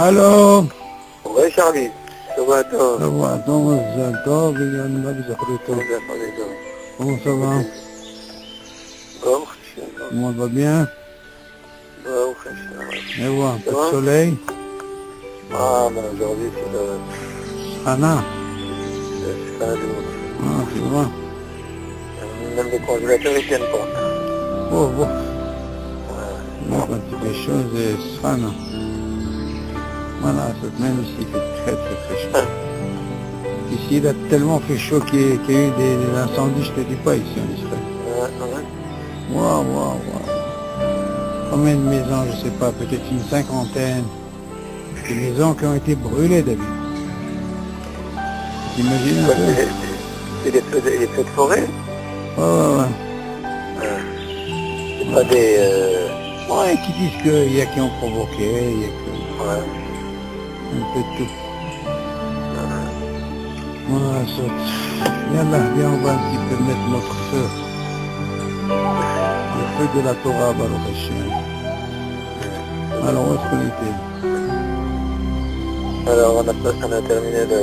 الو. وإيش علي؟ سبعته. سبعته مزالته بيان ما بزخرته. Comment ça va? Bon, Comment va bien? bon, Et voilà, un peu de soleil. ah, mais aujourd'hui, c'est le Anna. fin du mois. Ah, c'est vrai. Même les congélateurs, ils tiennent pas. Oh, bon. Là, quand il fait chaud, c'est Sana. Voilà, cette semaine aussi, il fait très très chaud. Ici, il a tellement fait chaud qu'il y a eu des incendies, je te dis pas, ici en Israël. Waouh, waouh, waouh. Combien de maisons, je sais pas, peut-être une cinquantaine. Des maisons qui ont été brûlées, David. T'imagines un peu? C'est des feux de forêt? Ouais. C'est pas des... Ouais, qui disent qu'il y a qui ont provoqué, il y a qui... Ouais. Un peu de tout. Voilà, Yallah, viens, on va un petit peu mettre notre feu. Le feu de la Torah, Baruch Hashem. Alors, où est-ce qu'on était? Alors, on a terminé le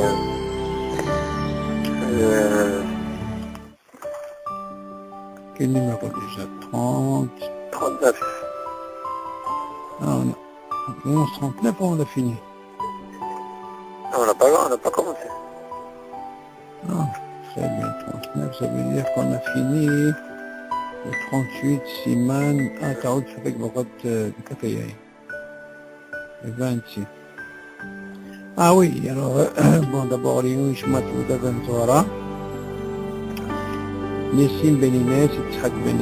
Quel numéro déjà? 30... 39. Ah, on a 39, on a fini. Non, on n'a pas commencé. Ah, très bien, 39, ça veut dire qu'on a fini le 38, Siman, Taout, avec Barat de Kafayay. Le 26. Ah oui, alors, bon, d'abord, les Ishmat Ouda Ben Zohara, Nessim Ben Inès, Yitzhak Ben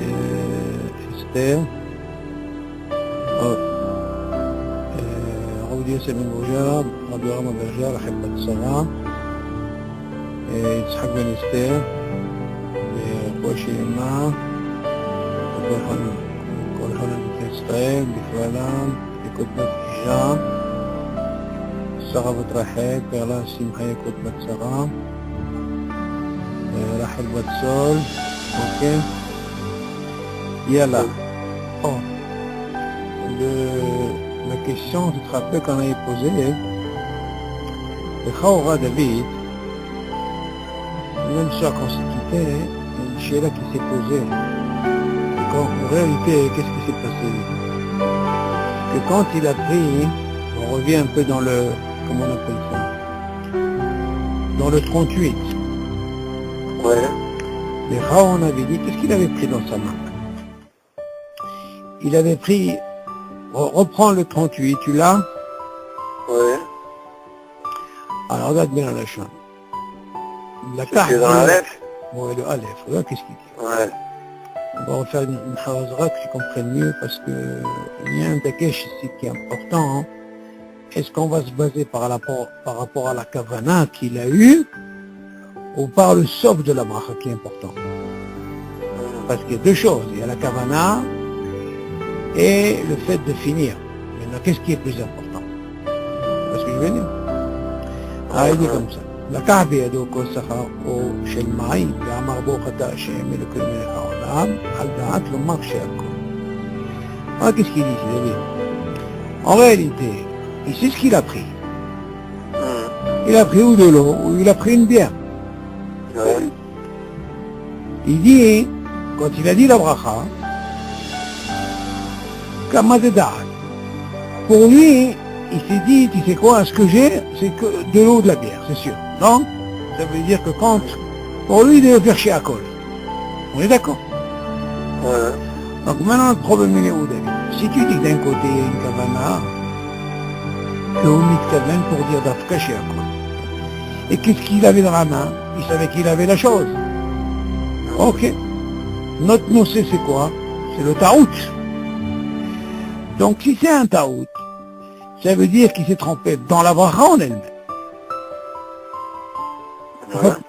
Esther, Raoud Yosef Ben Boujar, Rabbi Rama Berger, Rachel Bat Sarah, Yitzhak Ben Esther, Rachel Shema, כל חלום ישראל, בכללם, יקוד בת אישה, שרה בת רחל, פרלה שמחה יקוד בת שרה, רחל בת סול, אוקיי? יאללה. Oh. La question, tu te rappelles qu'on avait posé, le Chaora David, même soir qu'on s'est quitté, il y a une chéla qui s'est posée. En réalité, qu'est-ce qui s'est passé? Que quand il a pris, on revient un peu dans le, comment on appelle ça? Dans le 38. Ouais. Les Raon avait dit, qu'est-ce qu'il avait pris dans sa main? Il avait pris, reprends le 38, tu l'as? Ouais. Alors regarde bien la chambre. La carte. C'est dans l'Aleph? Ouais, le Aleph, regarde qu'est-ce qu'il dit. Ouais. On va refaire une chawazra que tu comprennes mieux parce que il y a un dakesh ici qui est important. Hein. Est-ce qu'on va se baser par rapport à la kavana qu'il a eue ou par le sof de la bracha qui est important? Parce qu'il y a deux choses. Il y a la kavana et le fait de finir. Maintenant, qu'est-ce qui est plus important? Parce que je vais dire. Ah, il dit comme ça. לקח בידו כוס שכר או של מים, ואמר ברוך אתה השם אלוקים מלך העולם, על דעת לומר שהכל. Ah, qu'est-ce qu'il dit, David? En réalité, il sait ce qu'il a pris. Il a pris ou de l'eau, ou il a pris une bière. Ouais. Il dit, quand il a dit la bracha, Kama de Da'at. Pour lui, il s'est dit, tu sais quoi, ce que j'ai, c'est que de l'eau, de la bière, c'est sûr. Donc, ça veut dire que quand, pour lui, il devait faire chez Akol. On est d'accord? Ouais. Donc maintenant, le problème, il est où, David? Si tu dis que d'un côté, il y a une kavana, qu'on mitkaven pour dire d'Afka chez Akol. Et qu'est-ce qu'il avait dans la main? Il savait qu'il avait la chose. Ok. Notre nocé, c'est quoi? C'est le taout. Donc, si c'est un taout, ça veut dire qu'il s'est trompé dans la bracha en elle-même.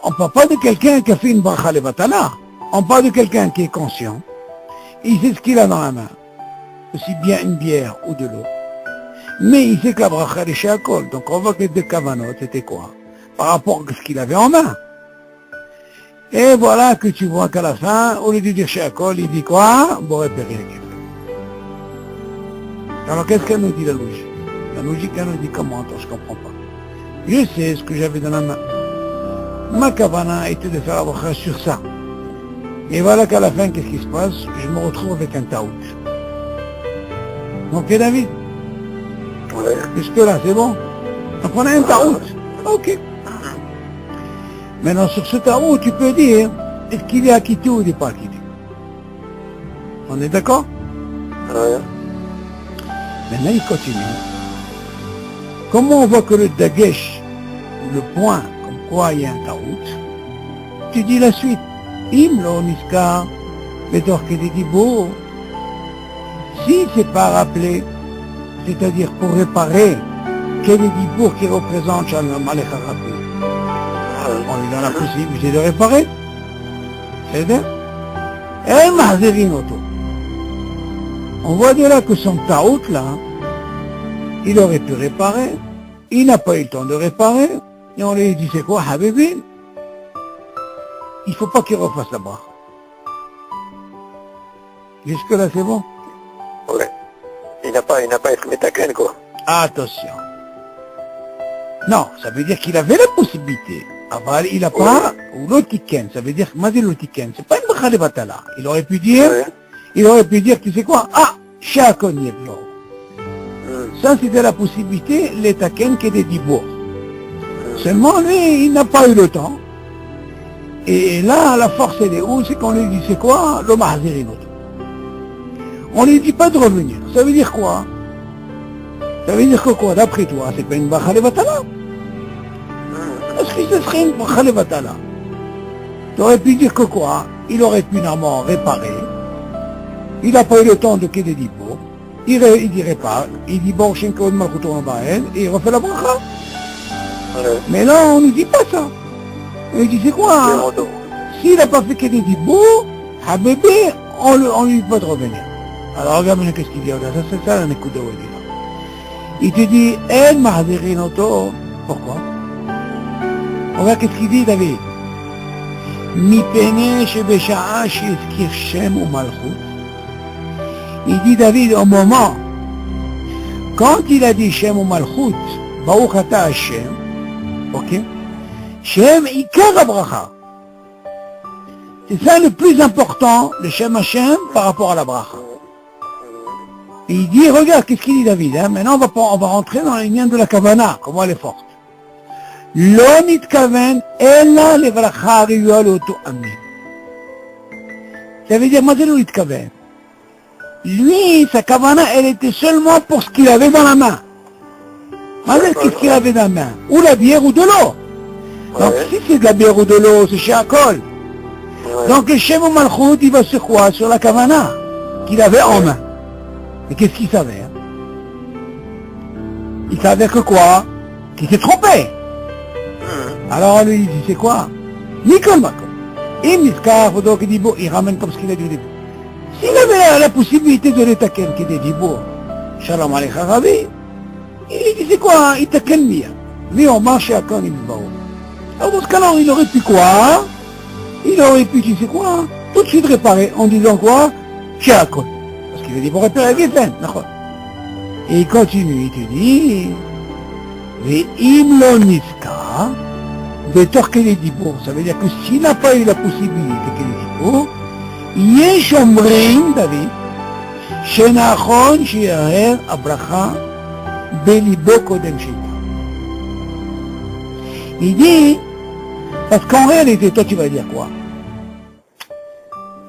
On ne parle pas de quelqu'un qui a fait une bracha levatala. On parle de quelqu'un qui est conscient. Il sait ce qu'il a dans la main. Aussi bien une bière ou de l'eau. Mais il sait que la bracha est chez Akol. Donc on voit que les deux kavanot, c'était quoi? Par rapport à ce qu'il avait en main. Et voilà que tu vois qu'à la fin, au lieu de dire chez Akol, il dit quoi? Bon, et puis rien qui fait. Alors qu'est-ce qu'elle nous dit la logique? La logique, elle nous dit comment? Attends, je comprends pas. Je sais ce que j'avais dans la main. Ma kavana était de faire la bracha sur ça. Et voilà qu'à la fin, qu'est-ce qui se passe? Je me retrouve avec un taout. Ok, David? Ouais. Jusque là, c'est bon? Donc on a un taout. Ok. Maintenant, sur ce taout, tu peux dire, est-ce qu'il est acquitté ou il n'est pas acquitté? On est d'accord? Ouais. Maintenant, il continue. Comment on voit que le dagesh, le point, comme quoi il y a un taout, tu dis la suite. Im lo niskar, bedor kededibo. Si c'est pas rappelé, c'est-à-dire pour réparer, kededibo qui représente Shalom Alecha Rabbi, on lui donne la possibilité de réparer. C'est-à-dire, et mahzerin auto. On voit de là que son taout là, il aurait pu réparer, il n'a pas eu le temps de réparer, et on lui dit c'est quoi, Habibi? Il faut pas qu'il refasse la bracha. Jusque là c'est bon? Ouais. Il n'a pas été métaken, quoi. Attention. Non, ça veut dire qu'il avait la possibilité. Aval, il n'a pas, ou l'otiken, ça veut dire, mazé l'otiken, c'est pas une bracha de batala. Il aurait pu dire, tu sais quoi, ah, shakon yeblo. Ça, c'était la possibilité, les taken qui est des dibours. Seulement, lui, il n'a pas eu le temps. Et là, la force, elle est où? C'est qu'on lui dit, c'est quoi? Le mahzirinoto. On lui dit pas de revenir. Ça veut dire quoi? Ça veut dire que quoi? D'après toi, c'est pas une bracha de batala. Est-ce que ce serait une bracha de batala? Tu aurais pu dire que quoi? Il aurait pu normalement réparer. Il n'a pas eu le temps de qu'il ait dit pour. Il dit répare. Il dit bon, Shenko de Malchut Bael, et il refait la bracha. Mais là, on ne dit pas ça. On lui dit c'est quoi? Hein? S'il n'a pas fait qu'il ait dit bon, Habibi, on lui dit pas de revenir. Alors regarde maintenant qu'est-ce qu'il dit. C'est ça la Nekuda Wadi. Il te dit, El Mahzirin Oto. Pourquoi? Regarde qu'est-ce qu'il dit, David. Mi pene shebesha'a shezkir Shem ou Malchut. Il dit, David, au moment, quand il a dit Shem ou Malchut, Baruch Ata Hashem, ok? Shem Ikar Abracha. C'est ça le plus important, le Shem Hashem, par rapport à la bracha. Et il dit, regarde, qu'est-ce qu'il dit David, hein? Maintenant on va rentrer dans les liens de la Kavana, comment elle est forte. Lo nitkaven ella levracha riyua l'auto amin. Ça veut dire, moi c'est lo nitkaven. Lui, sa Kavana, elle était seulement pour ce qu'il avait dans la main. Qu'est-ce qu'il avait dans la main? Ou la bière ou de l'eau. Donc si c'est de la bière ou de l'eau, c'est chez Akol. Donc le Shem ou Malchut, il va sur quoi? Sur la Kavana qu'il avait en main. Mais qu'est-ce qu'il savait? Hein? Il savait que quoi? Qu'il s'est trompé. Alors on lui dit, c'est quoi? Nicole Makom. Il ramène comme ce qu'il a dit au début. S'il avait la possibilité de l'étaquer, qui était dit, bon, Shalom Alecha Rabbi, il dit, c'est quoi? Il taquenne bien. Lui, on marche à quand il va. Alors dans ce cas-là, il aurait pu quoi? Il aurait pu, tu sais quoi? Tout de suite réparer en disant quoi? Chez Akon. Parce qu'il a dit pour réparer la Geffen, d'accord? Et il continue, il te dit, mais im lo niska, de torquer dit bon, ça veut dire que s'il n'a pas eu la possibilité qu'il dit bon, yesh omrim, David, shenachon shi'aher abracha belibo kodem shita. Il dit, parce qu'en réalité, toi tu vas dire quoi?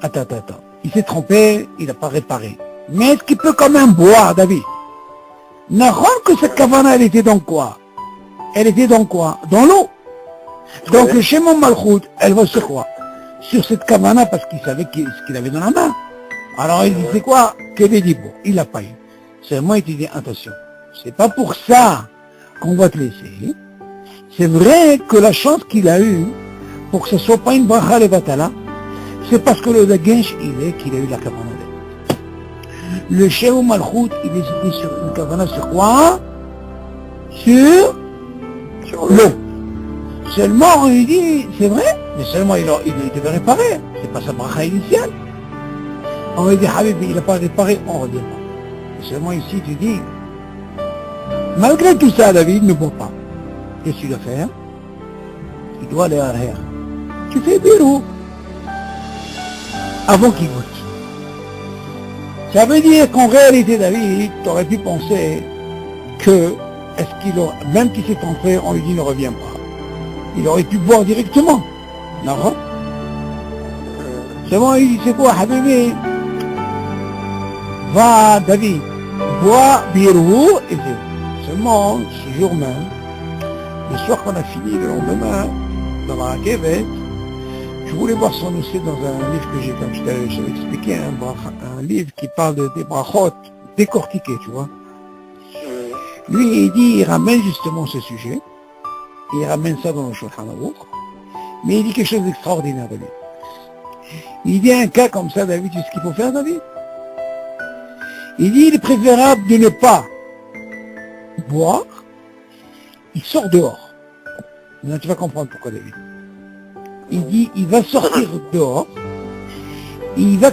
Attends. Il s'est trompé, il n'a pas réparé. Mais est-ce qu'il peut quand même boire, David? N'arrête que cette kavana, elle était dans quoi? Elle était dans quoi? Dans l'eau. Donc le Shemon Malchut, elle va sur quoi? Sur cette kavana parce qu'il savait ce qu'il avait dans la main. Alors il dit, c'est quoi? Quel est dit bon? Il l'a pas eu. Seulement il te dit, attention, c'est pas pour ça qu'on va te laisser. C'est vrai que la chance qu'il a eue, pour que ce soit pas une bracha levatala, c'est parce que le dagesh, qu'il a eu la kavana. Le Shemon Malchut, il est sur une kavana sur quoi? Sur l'eau. Seulement, on lui dit, c'est vrai, mais seulement il devait réparer. C'est pas sa bracha initiale. On lui dit, Habib, il n'a pas réparé, on ne revient pas. Et seulement ici, tu dis, Malgré tout ça, David ne boit pas. Qu'est-ce que tu dois faire? Il doit aller à l'arrière. Tu fais bureau avant qu'il goûte. Ça veut dire qu'en réalité, David, tu aurais pu penser que, même qu'il s'est trompé, on lui dit ne reviens pas. Il aurait pu boire directement. Non? C'est bon, il dit, c'est quoi, Habibi? Va, David, bois, bureau, et c'est seulement ce jour même, le soir qu'on a fini, le lendemain, dans la Rakevet, je voulais voir son dossier dans un livre que j'ai, comme je t'avais expliqué, un livre qui parle des brachot décortiqués, tu vois. Lui, il dit, il ramène justement ce sujet, il ramène ça dans le Shulchan Aruch, mais il dit quelque chose d'extraordinaire, David. Il dit un cas comme ça, David, tu sais ce qu'il faut faire, David? Il dit, il est préférable de ne pas boire, il sort dehors. Maintenant, tu vas comprendre pourquoi, David. Il dit, il va sortir dehors, il va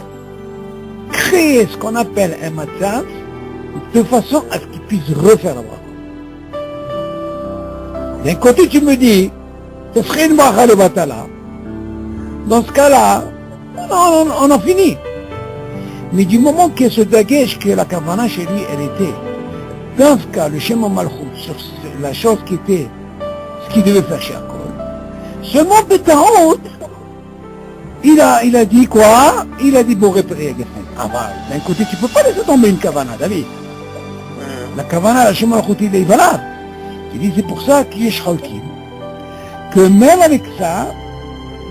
créer ce qu'on appelle un matzav, de façon à ce qu'il puisse refaire la bracha. D'un côté, tu me dis, ce serait une bracha de batala. Dans ce cas-là, on en finit. Mais du moment qu'il y a ce dagesh que la kavana chez lui, elle était, dans ce cas, le Shema Malchut, sur la chose qui était, ce qu'il devait faire chez Akol, seulement Betahot, il a dit quoi? Il a dit Boré Priya Geffen. Ah bah, d'un côté, tu peux pas laisser tomber une kavana, David. La kavana, la Shema Malchut, il est valable. Il dit, c'est pour ça qu'il est Shralkim. Que même avec ça,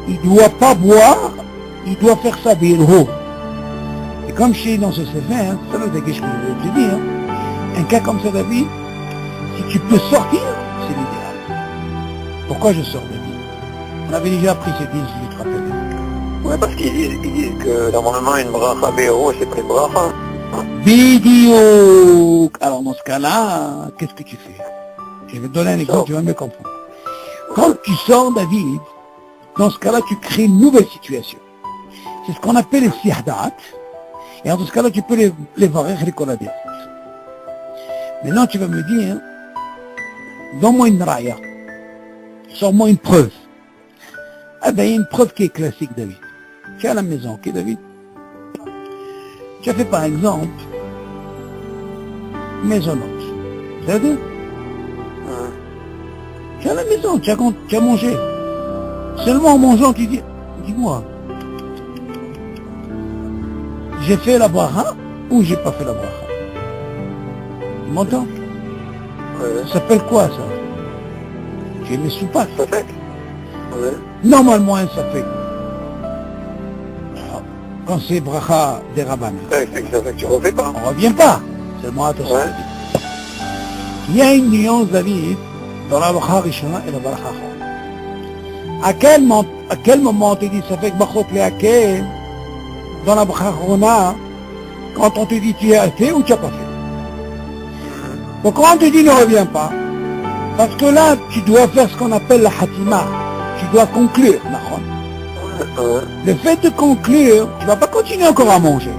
il ne doit pas boire, il doit faire ça birho. Et comme je dis dans ce sefer, hein, c'est ça le dégage que je voulais te dire, un cas comme ça, David, si tu peux sortir, c'est l'idéal. Pourquoi je sors, David? On avait déjà appris ce disque, je te rappelle. Ouais, parce qu'ils disent que normalement une bracha béro, c'est pas une bracha. Vidéo. Alors dans ce cas-là, qu'est-ce que tu fais? Je vais te donner un exemple, tu vas mieux comprendre. Quand tu sors, David, dans ce cas-là, tu crées une nouvelle situation. C'est ce qu'on appelle les sihdat. Et en ce cas-là, tu peux les varer et les collader. Maintenant, tu vas me dire, donne-moi une raya. Sors-moi une preuve. Ah ben, il y a une preuve qui est classique, David. Tu es à la maison, ok, David? Tu as fait, par exemple, maisonnote. C'est-à-dire? Tu es à la maison, tu as mangé. Seulement en mangeant, tu dis, dis-moi, j'ai fait la bracha ou j'ai pas fait la bracha? Tu m'entends? Ça s'appelle quoi ça? J'ai mes soupapes. Ça fait? Normalement, ça fait. Quand c'est bracha des rabbanan. Ça fait que tu refais pas. On revient pas. Seulement attention. Ouais. Il y a une nuance, David, dans la bracha rishona et la bracha chora. À quel moment on te dit ça fait que brachot leakel dans la bracha chorona quand on te dit tu as fait ou tu n'as pas fait? Donc quand on te dit ne reviens pas, parce que là tu dois faire ce qu'on appelle la hatima, tu dois conclure. Le fait de conclure, tu ne vas pas continuer encore à manger.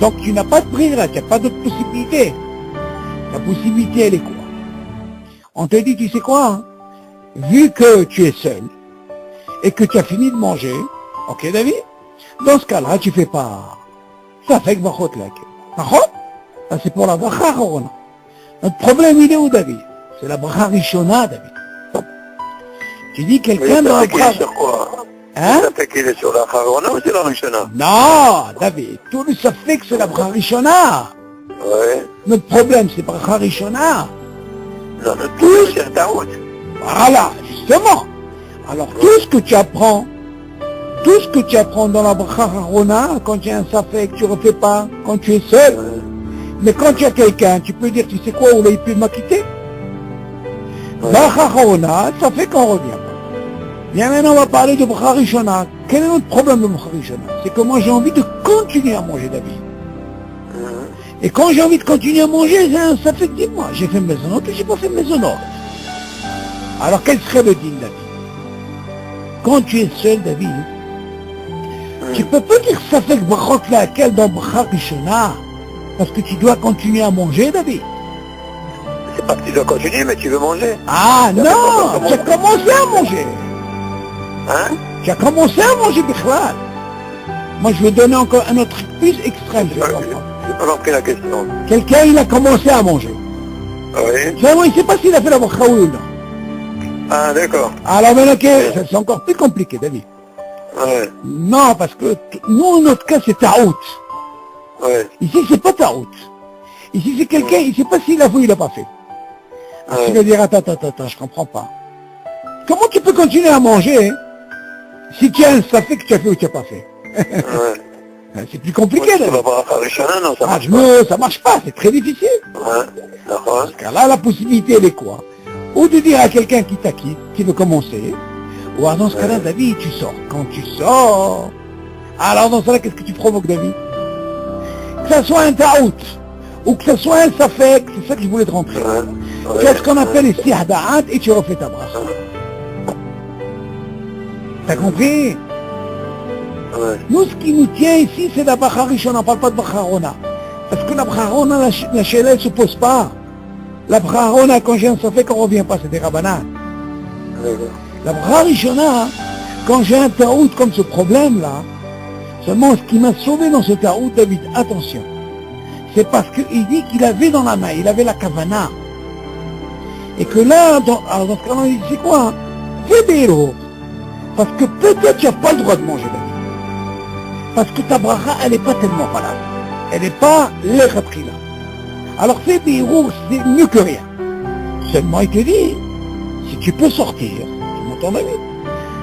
Donc tu n'as pas de brira, tu n'as pas d'autre possibilité. La possibilité elle est quoi? On te dit tu sais quoi? Vu que tu es seul et que tu as fini de manger, ok David, dans ce cas-là, tu fais pas. Ça fait que brachot leakel. Brachot, ça c'est pour la bracha chorona. Notre problème il est où, David? C'est la bracha rishona, David. Tu dis quelqu'un dans la bracha. Sur quoi? Hein? Ça fait qu'il est sur la charona ou c'est la rishona? Non, David, tout le ça fait que c'est la bracha rishona. Ouais. Notre problème c'est bracha rishona. Non, le tout, c'est ta route. Voilà, justement. Alors tout ce que tu apprends dans la bracha harona, quand tu as un safek, tu ne refais pas, quand tu es seul. Mais quand tu as quelqu'un, tu peux dire, tu sais quoi, où il peut m'acquitter? Bracha harona, ça fait qu'on revient pas. Bien maintenant, on va parler de bracha rishona. Quel est notre problème de bracha rishona? C'est que moi j'ai envie de continuer à manger, David. Et quand j'ai envie de continuer à manger, ça fait que dis-moi, j'ai fait maisonnote ou j'ai pas fait maisonnote. Alors quel serait le din, David? Quand tu es seul, David, tu peux pas dire ça fait que brachot leakel dans bracha rishona, parce que tu dois continuer à manger, David. C'est pas que tu dois continuer, mais tu veux manger. Ah non, tu as commencé à manger. Hein? Tu as commencé à manger, Bichlal. Moi, je vais donner encore un autre truc plus extrême. J'ai pas compris la question. Quelqu'un, il a commencé à manger. Oui. Seulement, il ne sait pas s'il a fait la bracha ou non. Ah, d'accord. Alors maintenant, c'est encore plus compliqué, David. Ouais. Non, parce que nous, notre cas, c'est taout. Ouais. Ici, c'est pas taout. Ici, c'est quelqu'un, il ne sait pas s'il a fait ou il n'a pas fait. Alors, Ouais. tu vas dire, attends, je comprends pas. Comment tu peux continuer à manger si tu as un safek que tu as fait ou tu n'as pas fait? Ouais. C'est plus compliqué, Moi, tu David. vas pas faire Rishana, non, ça Ah, marche pas. ça marche pas, c'est très difficile. Ouais. D'accord. Parce que là, la possibilité, elle est quoi? Ou de dire à quelqu'un qui t'acquitte, qui veut commencer, ou alors dans ce cas-là, David, tu sors. Quand tu sors, alors dans ce cas-là, qu'est-ce que tu provoques, David? Que ça soit un taout, ou que ça soit un safek, c'est ça que je voulais te rentrer. Ouais. Tu as ce qu'on appelle les sihda'at et tu refais ta bracha. T'as compris? Ouais. Nous, ce qui nous tient ici, c'est la bracha rishona, on ne parle pas de bracha rona. Parce que la bracha rona, la chéla, elle ne se pose pas. La bracha rona, quand j'ai un safek, on ne revient pas, c'est des rabanats. D'accord. La bracha rishona, quand j'ai un taout comme ce problème-là, seulement ce qui m'a sauvé dans ce taout, David, attention, c'est parce qu'il dit qu'il avait dans la main, il avait la kavana. Et que là, alors dans ce cas-là, il dit, c'est quoi hein? Fais des héros. Parce que peut-être tu n'as pas le droit de manger, David. Parce que ta bracha, elle n'est pas tellement valable. Elle n'est pas l'echatrila. Alors fais des héros, c'est mieux que rien. Seulement, il te dit, si tu peux sortir, tu m'entends, David,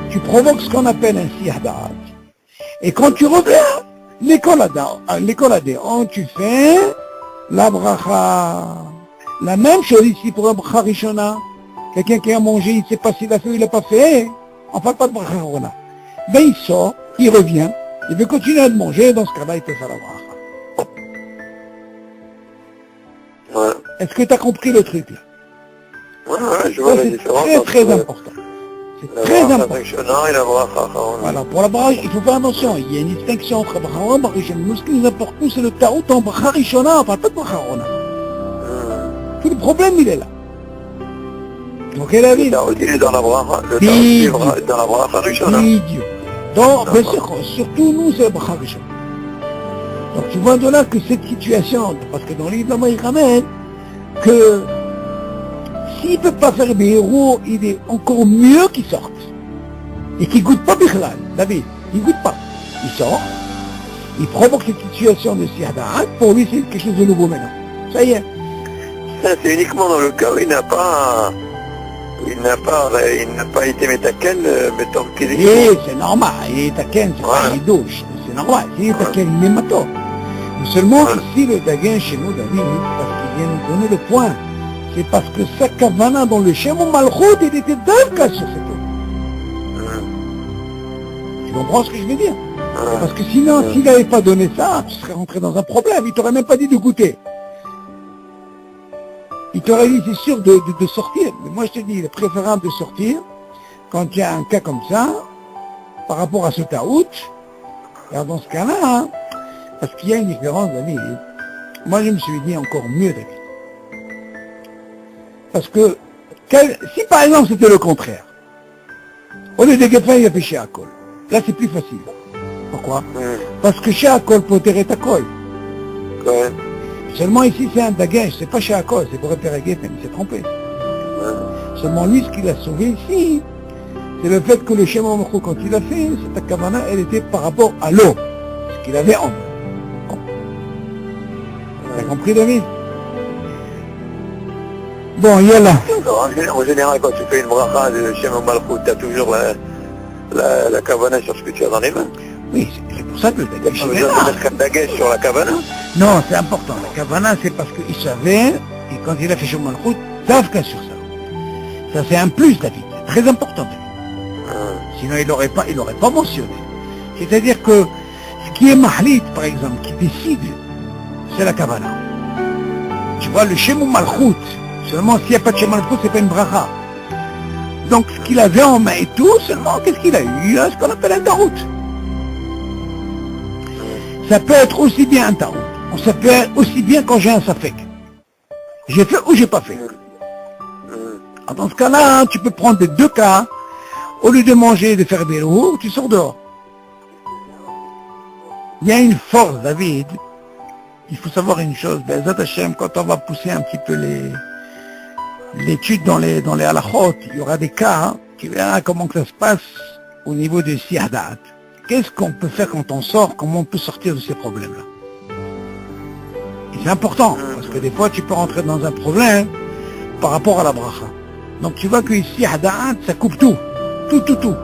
tu provoques ce qu'on appelle un sihda'at. Et quand tu reviens, l'école adhérent, tu fais la bracha. La même chose ici pour la bracha rishona. Quelqu'un qui a mangé, il ne sait pas s'il a fait ou il n'a pas fait. On ne parle pas de bracha rona. Ben il sort, il revient, il veut continuer à manger, dans ce cas-là, il peut faire la bracha. Ouais. Est-ce que tu as compris le truc là? Ouais, je vois la C'est différence. très entre très important. C'est la très bracha important. Rishona et la bracha Acharona. Voilà, pour la bracha, il faut faire attention. Il y a une distinction entre bracha rona et bracha rishona. Nous, ce qui nous importe, nous, c'est le taout en bracha rishona, on ne parle pas de bracha rona. Tout le problème, il est là. Donc, elle a Le dit. taout, il est dans la bracha. Le taout, il est dans la bracha Rishona. Idiot. Donc, bien sûr, surtout nous, c'est le bracha rishona. Donc, tu vois de là que cette situation, parce que dans le livre, il ramène que s'il ne peut pas faire des héros, il est encore mieux qu'il sorte. Et qu'il ne goûte pas Bichlal, David. Il ne goûte pas. Il sort, il provoque cette situation de sihda'at, pour lui, c'est quelque chose de nouveau maintenant. Ça y est. Ça, c'est uniquement dans le cas où il n'a pas été métaken, mettons qu'il Et c'est normal, il est taken, c'est pas Ouais. une douche, c'est normal, il est taken, il est mato. Mais seulement Ouais. ici, le daguin chez nous, David, parce qu'il vient nous donner le point, c'est parce que sa kavana dans le Shem Malchut, il était d'Alka sur cette eau. Tu comprends ce que je veux dire? Parce que sinon, s'il n'avait pas donné ça, tu serais rentré dans un problème, il t'aurait même pas dit de goûter. Il t'aurait dit, c'est sûr, de sortir. Mais moi, je te dis, il est préférable de sortir quand il y a un cas comme ça, par rapport à ce taout. Alors, dans ce cas-là, hein, parce qu'il y a une différence, David. Moi, je me suis dit encore mieux, David. Parce que, si par exemple c'était le contraire, au lieu de Geffen, il a fait chez Akol. Là, c'est plus facile. Pourquoi? Parce que chez Akol, poter est Akol. Ouais. Seulement ici, c'est un dagage, c'est pas chez Akol, c'est pour repérer Geffen, il s'est trompé. Seulement lui, ce qu'il a sauvé ici, c'est le fait que le schéma Mokho, quand il a fait, cette kavana, elle était par rapport à l'eau, ce qu'il avait en main. Bon. T'as compris, David? Bon, il y a là. En général, quand tu fais une bracha de Shem Malchut, tu as toujours la kavana sur ce que tu as dans les mains. Oui, c'est pour ça que le Tu n'as dagage, pas il est besoin de là. mettre un daguet sur la kavana. Non, c'est important. La kavana, c'est parce qu'il savait, et quand il a fait Shom Malchut, Davka sur ça. Ça, c'est un plus, David. C'est très important, David. Sinon, il n'aurait pas mentionné. C'est-à-dire que ce qui est Mahlit, par exemple, qui décide, c'est la kavana. Tu vois, le Shem Malchut, seulement s'il n'y a pas de Shem Malchut, c'est pas une bracha. Donc, ce qu'il avait en main et tout, seulement, qu'est-ce qu'il a eu? Il a ce qu'on appelle un tarout. Ça peut être aussi bien un tarout. Ça peut être aussi bien quand j'ai un safek. J'ai fait ou j'ai pas fait. Dans ce cas-là, tu peux prendre les deux cas. Au lieu de manger et de faire Bérour, tu sors dehors. Il y a une force, David. Il faut savoir une chose. Be'ezat Hashem, quand on va pousser un petit peu l'étude dans les halachot, il y aura des cas qui verra comment que ça se passe au niveau de Sihadat. Qu'est-ce qu'on peut faire quand on sort? Comment on peut sortir de ces problèmes-là? Et c'est important, parce que des fois, tu peux rentrer dans un problème par rapport à la bracha. Donc tu vois que ici, Hada'at, ça coupe tout. Tout.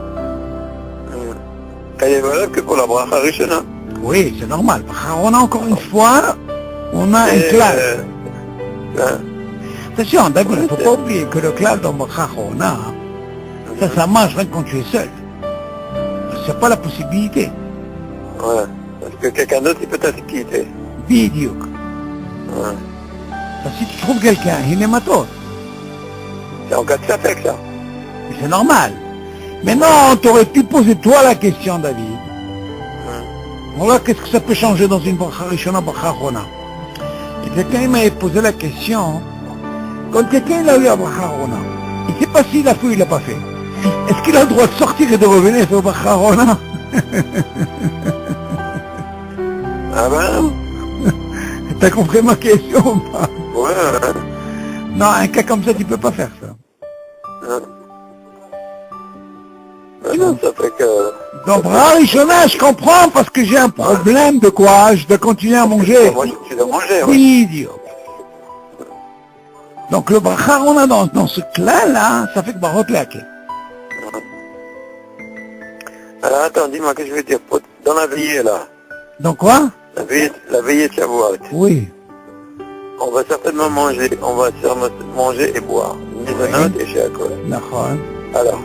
Elle est valable que pour la bracha rishona. Oui, c'est normal. On a encore une fois, on a un clal. Attention, d'accord, il ne faut pas oublier que le clal dans bracha on a, ça marche rien quand tu es seul. C'est pas la possibilité. Ouais, parce que quelqu'un d'autre, il peut t'acquitter. Bidiouk. Ouais. Si tu trouves quelqu'un, il est matos. C'est en cas de fait que ça. Mais c'est normal. Maintenant, tu aurais pu poser toi la question, David. Voilà, qu'est-ce que ça peut changer dans une bracha rishona, bracha achona? Et quelqu'un il m'avait posé la question, quand quelqu'un il a eu la bracha achona, il ne sait pas s'il a fait ou il l'a pas fait. Est-ce qu'il a le droit de sortir et de revenir sur bracha achona? Ah ben? T'as compris ma question ou pas? Ouais. Non, un cas comme ça, tu peux pas faire ça. Non, ça fait que... Donc, bracha rishona, je comprends parce que j'ai un problème de quoi? Je dois continuer à manger. Moi, tu dois manger, ouais. Oui, idiot. Donc le bracha on a dans ce cas-là, ça fait que barot laqué. Alors attends, dis-moi, qu'est-ce que je veux dire? Dans la veillée, là, Donc quoi? la veillée de Shavuot, Oui. on va certainement manger, manger et boire. Mizanot et Sheakol. D'accord. Alors,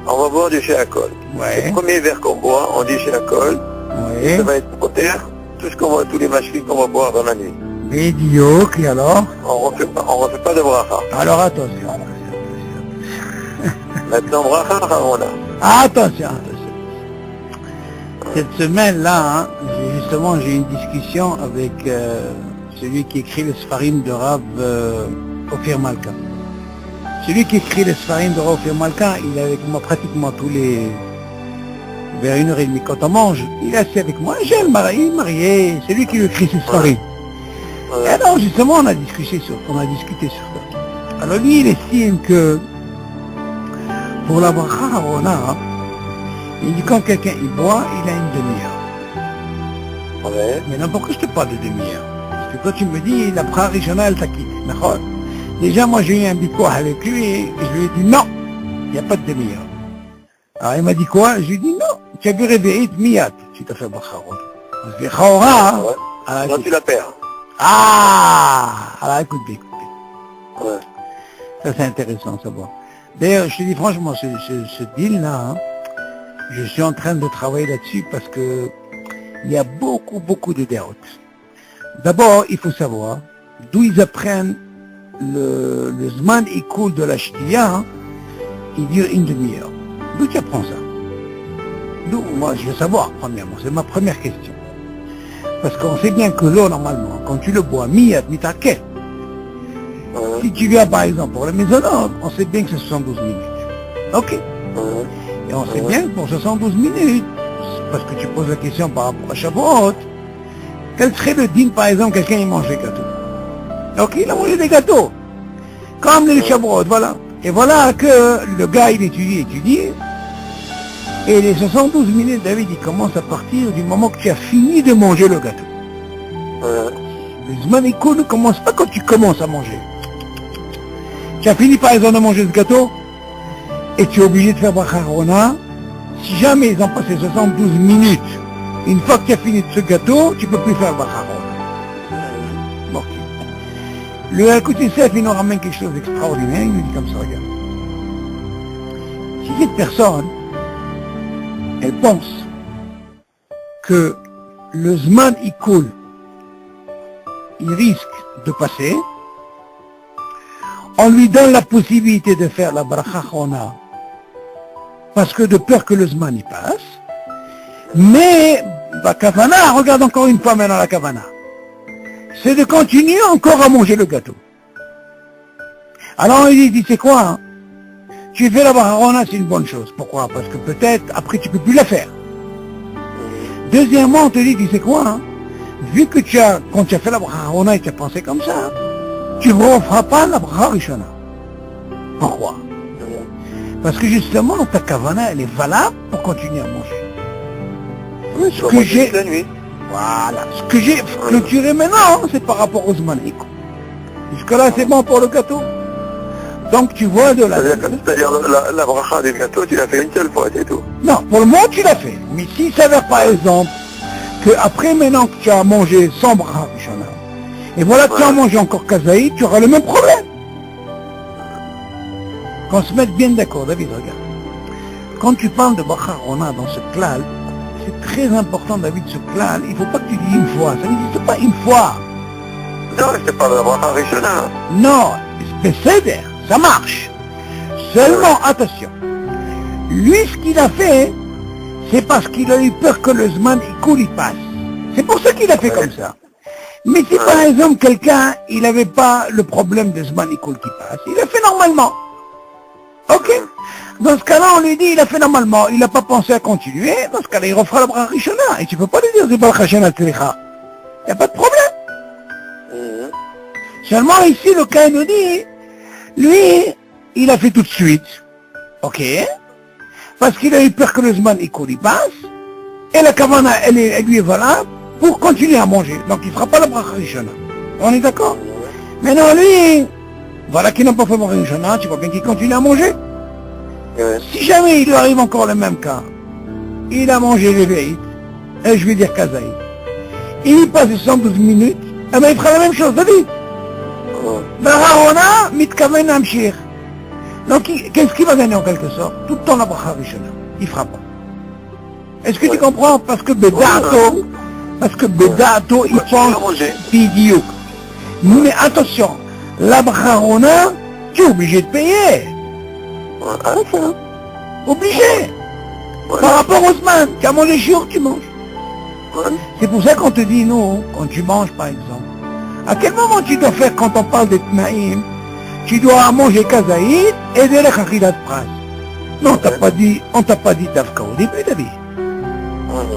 on va boire du Sheakol. Ouais. Le premier verre qu'on boit, on dit Sheakol. Oui. Ça va être pour terre, tout ce qu'on va, tous les machines qu'on va boire dans la nuit. Idiot, et alors? On refait pas de bracha. Alors attention. Maintenant, bracha, on a. Attention. Cette semaine-là, hein, j'ai une discussion avec celui qui écrit le Sfarim de Rav Ophir Malka. Celui qui écrit le Sfarim de Rav Ophir Malka, il est avec moi pratiquement tous les... vers 1h30 quand on mange, il est assis avec moi, j'ai le marié, c'est lui qui lui écrit ce Sfarim. Et alors justement on a discuté sur ça. Alors lui il estime que pour la bracha on a, il dit quand quelqu'un il boit, il a une demi-heure. Ouais. Maintenant pourquoi je te parle de demi-heure? Parce que quand tu me dis la bracha rishona elle t'acquitte, d'accord? Déjà moi j'ai eu un bikoah avec lui et je lui ai dit non, il n'y a pas de demi-heure. Alors il m'a dit quoi? Je lui ai dit non, tu as vu réveiller miyat, tu t'as fait bracha rishona. Parce que chaora, ouais. Non, tu la perds. Alors écoute bien. Ouais. Ça c'est intéressant à savoir. D'ailleurs, je te dis franchement, ce deal-là, hein, je suis en train de travailler là-dessus parce que il y a beaucoup de déroutes. D'abord, il faut savoir d'où ils apprennent le zman ikoul de la shtiya, hein, il dure une demi-heure. D'où tu apprends ça? D'où? Moi, je veux savoir, premièrement, c'est ma première question. Parce qu'on sait bien que l'eau, normalement, quand tu le bois, miyat, mitaket. Si tu viens, par exemple, pour le mizanot, on sait bien que c'est 72 minutes. Ok. Et on sait bien que pour 72 minutes, parce que tu poses la question par rapport à Shavuot, quel serait le din, par exemple, quelqu'un il mange des gâteaux. Ok, il a mangé des gâteaux. Comme les Shavuot, voilà. Et voilà que le gars, il étudie. Et les 72 minutes, David, il commence à partir du moment que tu as fini de manger le gâteau. Le Zman Ikoul ne commence pas quand tu commences à manger. Tu as fini par exemple de manger ce gâteau, et tu es obligé de faire bracha achona. Si jamais ils ont passé 72 minutes, une fois que tu as fini de ce gâteau, tu ne peux plus faire bracha achona. Bon. Le Yalkut Yosef, il nous ramène quelque chose d'extraordinaire, il nous dit comme ça, regarde. Si cette personne, elle pense que le Zman Ikoul, il risque de passer, on lui donne la possibilité de faire la bracha achona parce que de peur que le Zman y passe, mais la kavana, regarde encore une fois maintenant la kavana, c'est de continuer encore à manger le gâteau. Alors il dit c'est quoi hein? tu fais la Baharona, c'est une bonne chose. Pourquoi? Parce que peut-être, après, tu peux plus la faire. Deuxièmement, on te dit, tu sais quoi, hein, vu que quand tu as fait la Baharona et tu as pensé comme ça, tu ne referas pas la Bracha Rishona. Pourquoi? Parce que justement, ta kavana, elle est valable pour continuer à manger. Oui, Ce que j'ai, voilà, ce que j'ai clôturé maintenant, c'est par rapport aux Zmanik. Jusque-là, c'est bon pour le gâteau. Donc tu vois de la... C'est-à-dire la bracha du gâteau, tu l'as fait une seule fois, c'est tout. Non, pour le moment, tu l'as fait. Mais s'il s'avère par exemple que après maintenant que tu as mangé sans bracha Rishona, et voilà que tu as mangé encore kazaï, tu auras le même problème. Qu'on se mette bien d'accord, David, regarde. Quand tu parles de bracha Rona dans ce klal, c'est très important, David, ce klal, il ne faut pas que tu dises une fois. Ça n'existe pas une fois. Non, je te parle de la bracha Rishona. Non, c'est ça marche. Seulement, attention, lui, ce qu'il a fait, c'est parce qu'il a eu peur que le Zman il passe. C'est pour ça qu'il a fait comme ça. Mais si par exemple quelqu'un, il n'avait pas le problème de Zman qui passe, il a fait normalement. Ok? Dans ce cas-là, on lui dit, il a fait normalement, il n'a pas pensé à continuer, dans ce cas-là, il refera la bracha Rishona. Et tu ne peux pas lui dire, c'est pas la Rishona Tzricha. Il n'y a pas de problème. Seulement ici, le cas nous dit, lui, il a fait tout de suite, ok, parce qu'il a eu peur que le Zman il passe, et la kavana, elle lui est valable pour continuer à manger. Donc il ne fera pas la bracha Rishona. On est d'accord? Maintenant lui, voilà qu'il n'a pas fait la bracha Rishona, tu vois bien qu'il continue à manger. Si jamais il lui arrive encore le même cas, il a mangé les veilles, et je vais dire kazaï, il passe 112 minutes, eh ben il fera la même chose, David. Barahona, mitkaven amshir. Donc, qu'est-ce qu'il va gagner en quelque sorte? Tout le temps la bracha Rishona. Il fera pas. Est-ce que tu comprends? Parce que Bedato, il pense Bidiouk. Mais attention, la bracha Rona, tu es obligé de payer. Obligé. Par rapport au Zman, tu as mangé jour, tu manges. C'est pour ça qu'on te dit, non, quand tu manges par exemple, à quel moment tu dois faire quand on parle de Tnaïm? Tu dois manger kazaïd et de l'achilat pras. Non, on t'a pas dit d'Afka au début, David.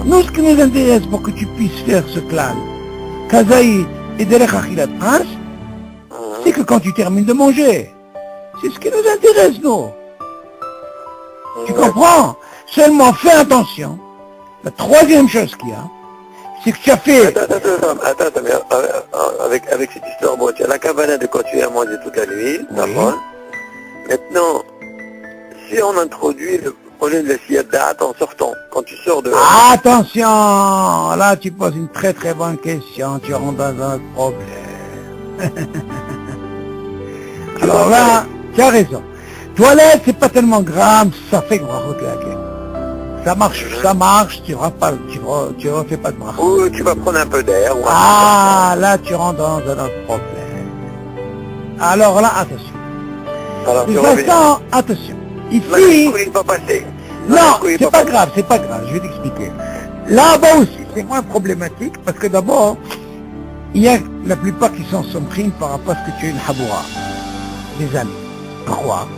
Nous, ce qui nous intéresse pour que tu puisses faire ce clan, kazaïd et de l'achilat pras, c'est que quand tu termines de manger, c'est ce qui nous intéresse, nous. Tu comprends? Seulement fais attention. La troisième chose qu'il y a, c'est que tu as fait... Attends, mais avec cette histoire, bon, tu as la kavana de continuer à manger toute la nuit, d'accord. Maintenant, si on introduit le projet de la siyada en sortant, quand tu sors de... Attention, là tu poses une très très bonne question, tu rentres dans un problème. Alors là, tu as raison. Toilette, c'est pas tellement grave, ça fait grand claquer. Ça marche, tu refais pas de bracha. Ou tu vas prendre un peu d'air. Là tu rentres dans un autre problème. Alors là, attention. Alors, de toute façon, attention. Ici... il va passer. Non, c'est pas grave, je vais t'expliquer. Là-bas aussi, c'est moins problématique, parce que d'abord, il y a la plupart qui sont sombrines par rapport à ce que tu as une haboura. Des amis. Pourquoi?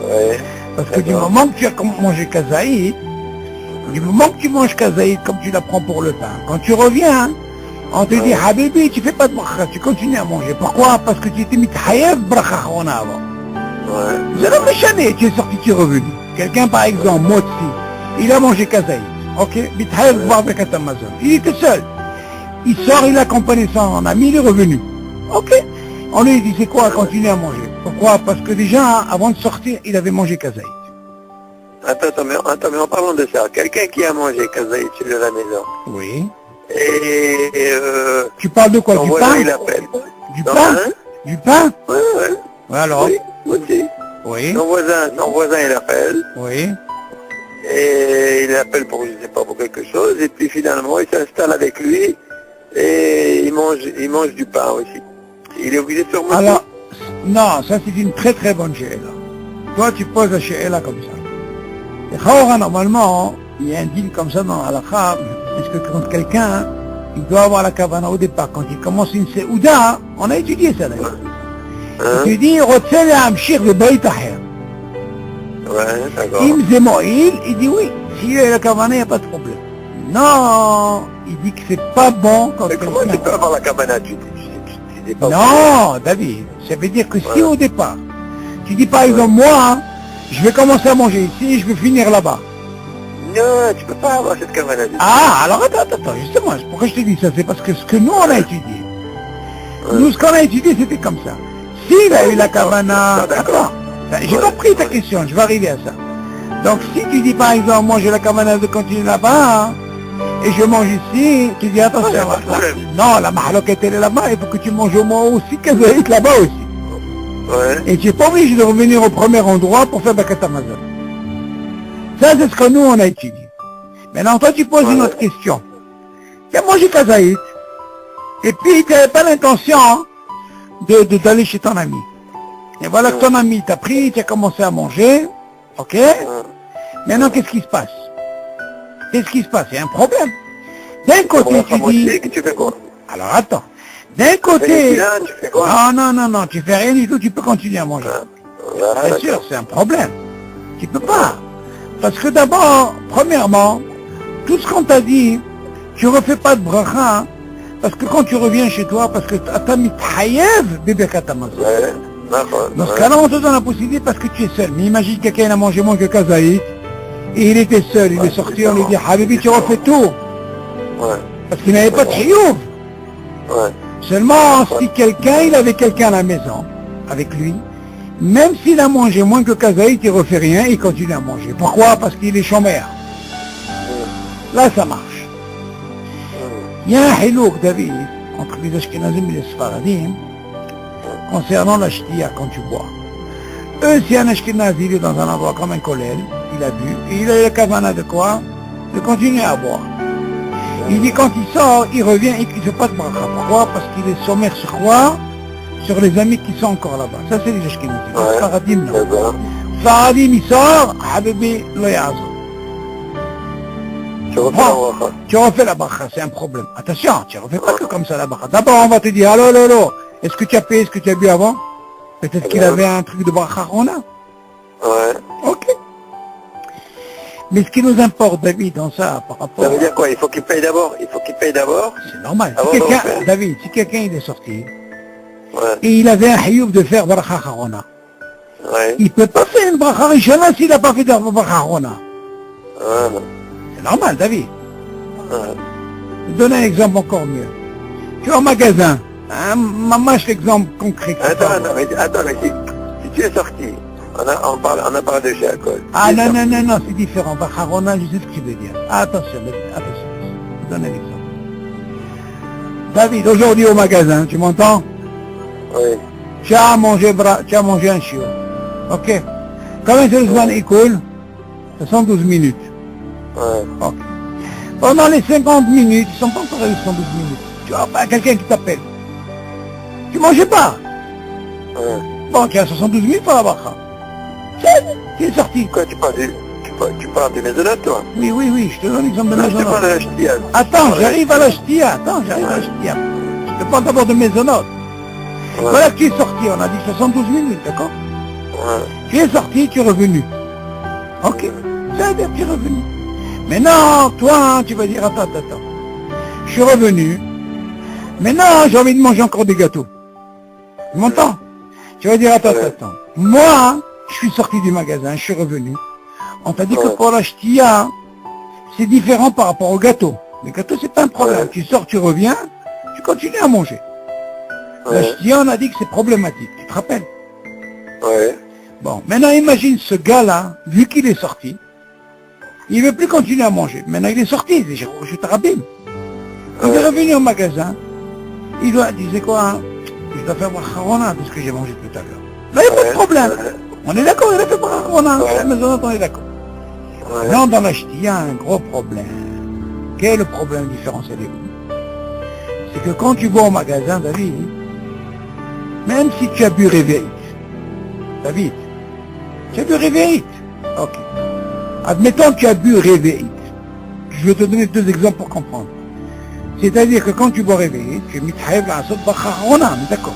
Parce que du moment que tu as mangé kazaïd, du moment que tu manges kazaïd comme tu la prends pour le pain, quand tu reviens, on te dit Habibi, tu fais pas de bracha, tu continues à manger. Pourquoi? Parce que tu étais mithayev bracha chona avant. C'est le méchané, tu es sorti, tu es revenu. Quelqu'un par exemple, Motsi, il a mangé kazaïd, ok, mithayev bracha Amazon. Il était seul. Il sort, il a accompagné son ami, il est revenu. Ok. On lui dit c'est quoi, continue à manger. Pourquoi? Parce que déjà, avant de sortir, il avait mangé kazaïd. Attends, mais en parlant de ça, quelqu'un qui a mangé kazaïd sur la maison. Oui. Et tu parles de quoi? Du pain? Il appelle. Du pain? Du pain? Ouais. Alors? Oui, aussi. Oui. Son voisin, il appelle. Oui. Et il appelle pour, je sais pas, pour quelque chose. Et puis finalement, il s'installe avec lui. Et il mange du pain aussi. Il est obligé de se remonter. Alors, non, ça c'est une très très bonne she'ela. Toi tu poses la she'ela comme ça. Et Khawra, normalement, il y a un deal comme ça dans Halakha, est-ce que quand quelqu'un, il doit avoir la kavana au départ, quand il commence une seouda, on a étudié ça d'ailleurs. Tu dis, Rotsel amshir de bayt aher. Ouais, d'accord. Il me dit Moïl, il dit oui. S'il y a la kavana, il n'y a pas de problème. Non, il dit que c'est pas bon quand Mais comment tu peux avoir la cabana? Tu dis pas. Non, David, ça veut dire que si Ouais. au départ, tu dis par exemple, moi, hein, je vais commencer à manger ici et je vais finir là-bas. Non, tu peux pas avoir cette cabana. Ah, alors attends, justement, pourquoi je te dis ça? C'est parce que ce que nous on a étudié. Ouais. Nous, ce qu'on a étudié, c'était comme ça. S'il a eu la kavana... Ah, d'accord. Attends, j'ai compris ta question, je vais arriver à ça. Donc si tu dis par exemple, moi j'ai la kavana de continuer là-bas, hein, et je mange ici, tu dis attention, Ouais, pas de problème. non, la mahaloquette elle est là-bas, il faut que tu manges au moins aussi kazaït là-bas aussi. Ouais. Et tu n'es pas obligé de revenir au premier endroit pour faire Bakat Amazon. Ça, c'est ce que nous, on a étudié. Maintenant, toi, tu poses une autre question. Tu as mangé kazaït, et puis tu n'avais pas l'intention d'aller chez ton ami. Et voilà que ton ami t'a pris, tu as commencé à manger, ok? Maintenant, qu'est-ce qui se passe? Qu'est-ce qui se passe? Il y a un problème. D'un côté, tu dis... Tu fais quoi? Alors, attends. D'un Tu côté... fais quoi? Non, tu fais rien du tout, tu peux continuer à manger. Ah, Bien sûr, c'est un problème. Tu peux pas. Parce que d'abord, premièrement, tout ce qu'on t'a dit, tu refais pas de bracha, parce que quand tu reviens chez toi, parce que t'as mis taïev, bébé katamaz. Ouais, d'accord. Dans ce cas-là, on te donne la possibilité parce que tu es seul. Mais imagine quelqu'un a mangé moins que kazaït, et il était seul, il est sorti, on lui dit, Habibi, tu refais tout. Ouais, Parce qu'il n'avait pas de chiouf. ouais. Seulement, si quelqu'un, il avait quelqu'un à la maison, avec lui, même s'il a mangé moins que kazaït, il ne refait rien, il continue à manger. Pourquoi? Parce qu'il est chômeur. Là, ça marche. Il y a un hilouk, David, entre les Ashkenazim et les Sfaradim, concernant la shtia quand tu bois. Eux, si un Ashkenaz, il est dans un endroit comme un kollel, il a bu, et il a la kavana de quoi? De continuer à boire. Il dit quand il sort, il revient et qu'il ne fait pas de bracha. Pourquoi? Parce qu'il est sommaire sur quoi? Sur les amis qui sont encore là-bas. Ça, c'est les Ashkenazim. Les Sfaradim, non. D'accord. Sfaradim, il sort, Habibi, lo yazo. Tu refais la bracha. Tu refais la bracha, c'est un problème. Attention, tu ne refais pas que comme ça la bracha. D'abord, on va te dire, allô, est-ce que tu as payé ce que tu as bu avant? Peut-être qu'il avait un truc de bracha rona. Ouais. Ok. Mais ce qui nous importe, David, dans ça, par rapport... Ça veut dire quoi? Il faut qu'il paye d'abord? Il faut qu'il paye d'abord? C'est normal. Avant Si de quelqu'un, refaire. David, si quelqu'un il est sorti, Ouais. et il avait un hiouf de faire bracha rona, Ouais. il ne peut pas faire une bracha rishona s'il n'a pas fait de bracha rona. Ah, C'est normal, David. ah. Je vais donner un exemple encore mieux. Tu vas au magasin, hein, mâche l'exemple concret. que tu Attends, vas avoir. mais si tu es sorti, on a parlé de chez Alcool. Ah non, c'est différent. Bacharona, je sais ce que tu veux dire. Attention, je donne un exemple. David, aujourd'hui au magasin, tu m'entends? Oui. Tu as mangé un chiot. Ok. Combien c'est le zman écoule? 72 minutes. Ouais. Ok. Pendant les 50 minutes, ils ne sont pas encore les 72 minutes. Tu as pas quelqu'un qui t'appelle. Tu mangeais pas. Ouais. Bon, tu as 72 minutes pour la bracha. Tu es sorti. Quoi, tu parles des maisonnettes, toi? Oui, je te donne l'exemple de Non, je te maisonnette. parle de la ch'tia. Attends, j'arrive à la ch'tia. Je te parle d'abord de maisonnette. Ouais. Voilà que tu es sorti, on a dit 72 minutes, d'accord? Ouais. Tu es sorti, tu es revenu. Ok, ça veut dire que tu es revenu. Maintenant, toi, tu vas dire, attends. Je suis revenu. Maintenant, j'ai envie de manger encore des gâteaux. Tu m'entends? Tu vas dire, attends. Moi, je suis sorti du magasin, je suis revenu. On t'a dit que pour la ch'tia, c'est différent par rapport au gâteau. Les gâteaux, c'est pas un problème. Ouais. Tu sors, tu reviens, tu continues à manger. La Ouais. ch'tia, on a dit que c'est problématique. Tu te rappelles? Ouais. Bon, maintenant imagine ce gars-là, vu qu'il est sorti, il ne veut plus continuer à manger. Maintenant il est sorti, je te rappelle. Il est revenu au magasin, il disait quoi, hein? Je dois faire bracha de ce que j'ai mangé tout à l'heure. Là, il n'y a pas de problème. Ouais. On est d'accord, il a fait bracha Ouais. la maison, on est d'accord. Ouais. Non, dans la ch'ti, il y a un gros problème. Quel est le problème différentiel? C'est que quand tu vas au magasin, David, même si tu as bu réveil, David, tu as bu réveil. Ok. Admettons que tu as bu réveil. Je vais te donner deux exemples pour comprendre. C'est-à-dire que quand tu bois réveil, tu es mis la soupe bacharona, d'accord.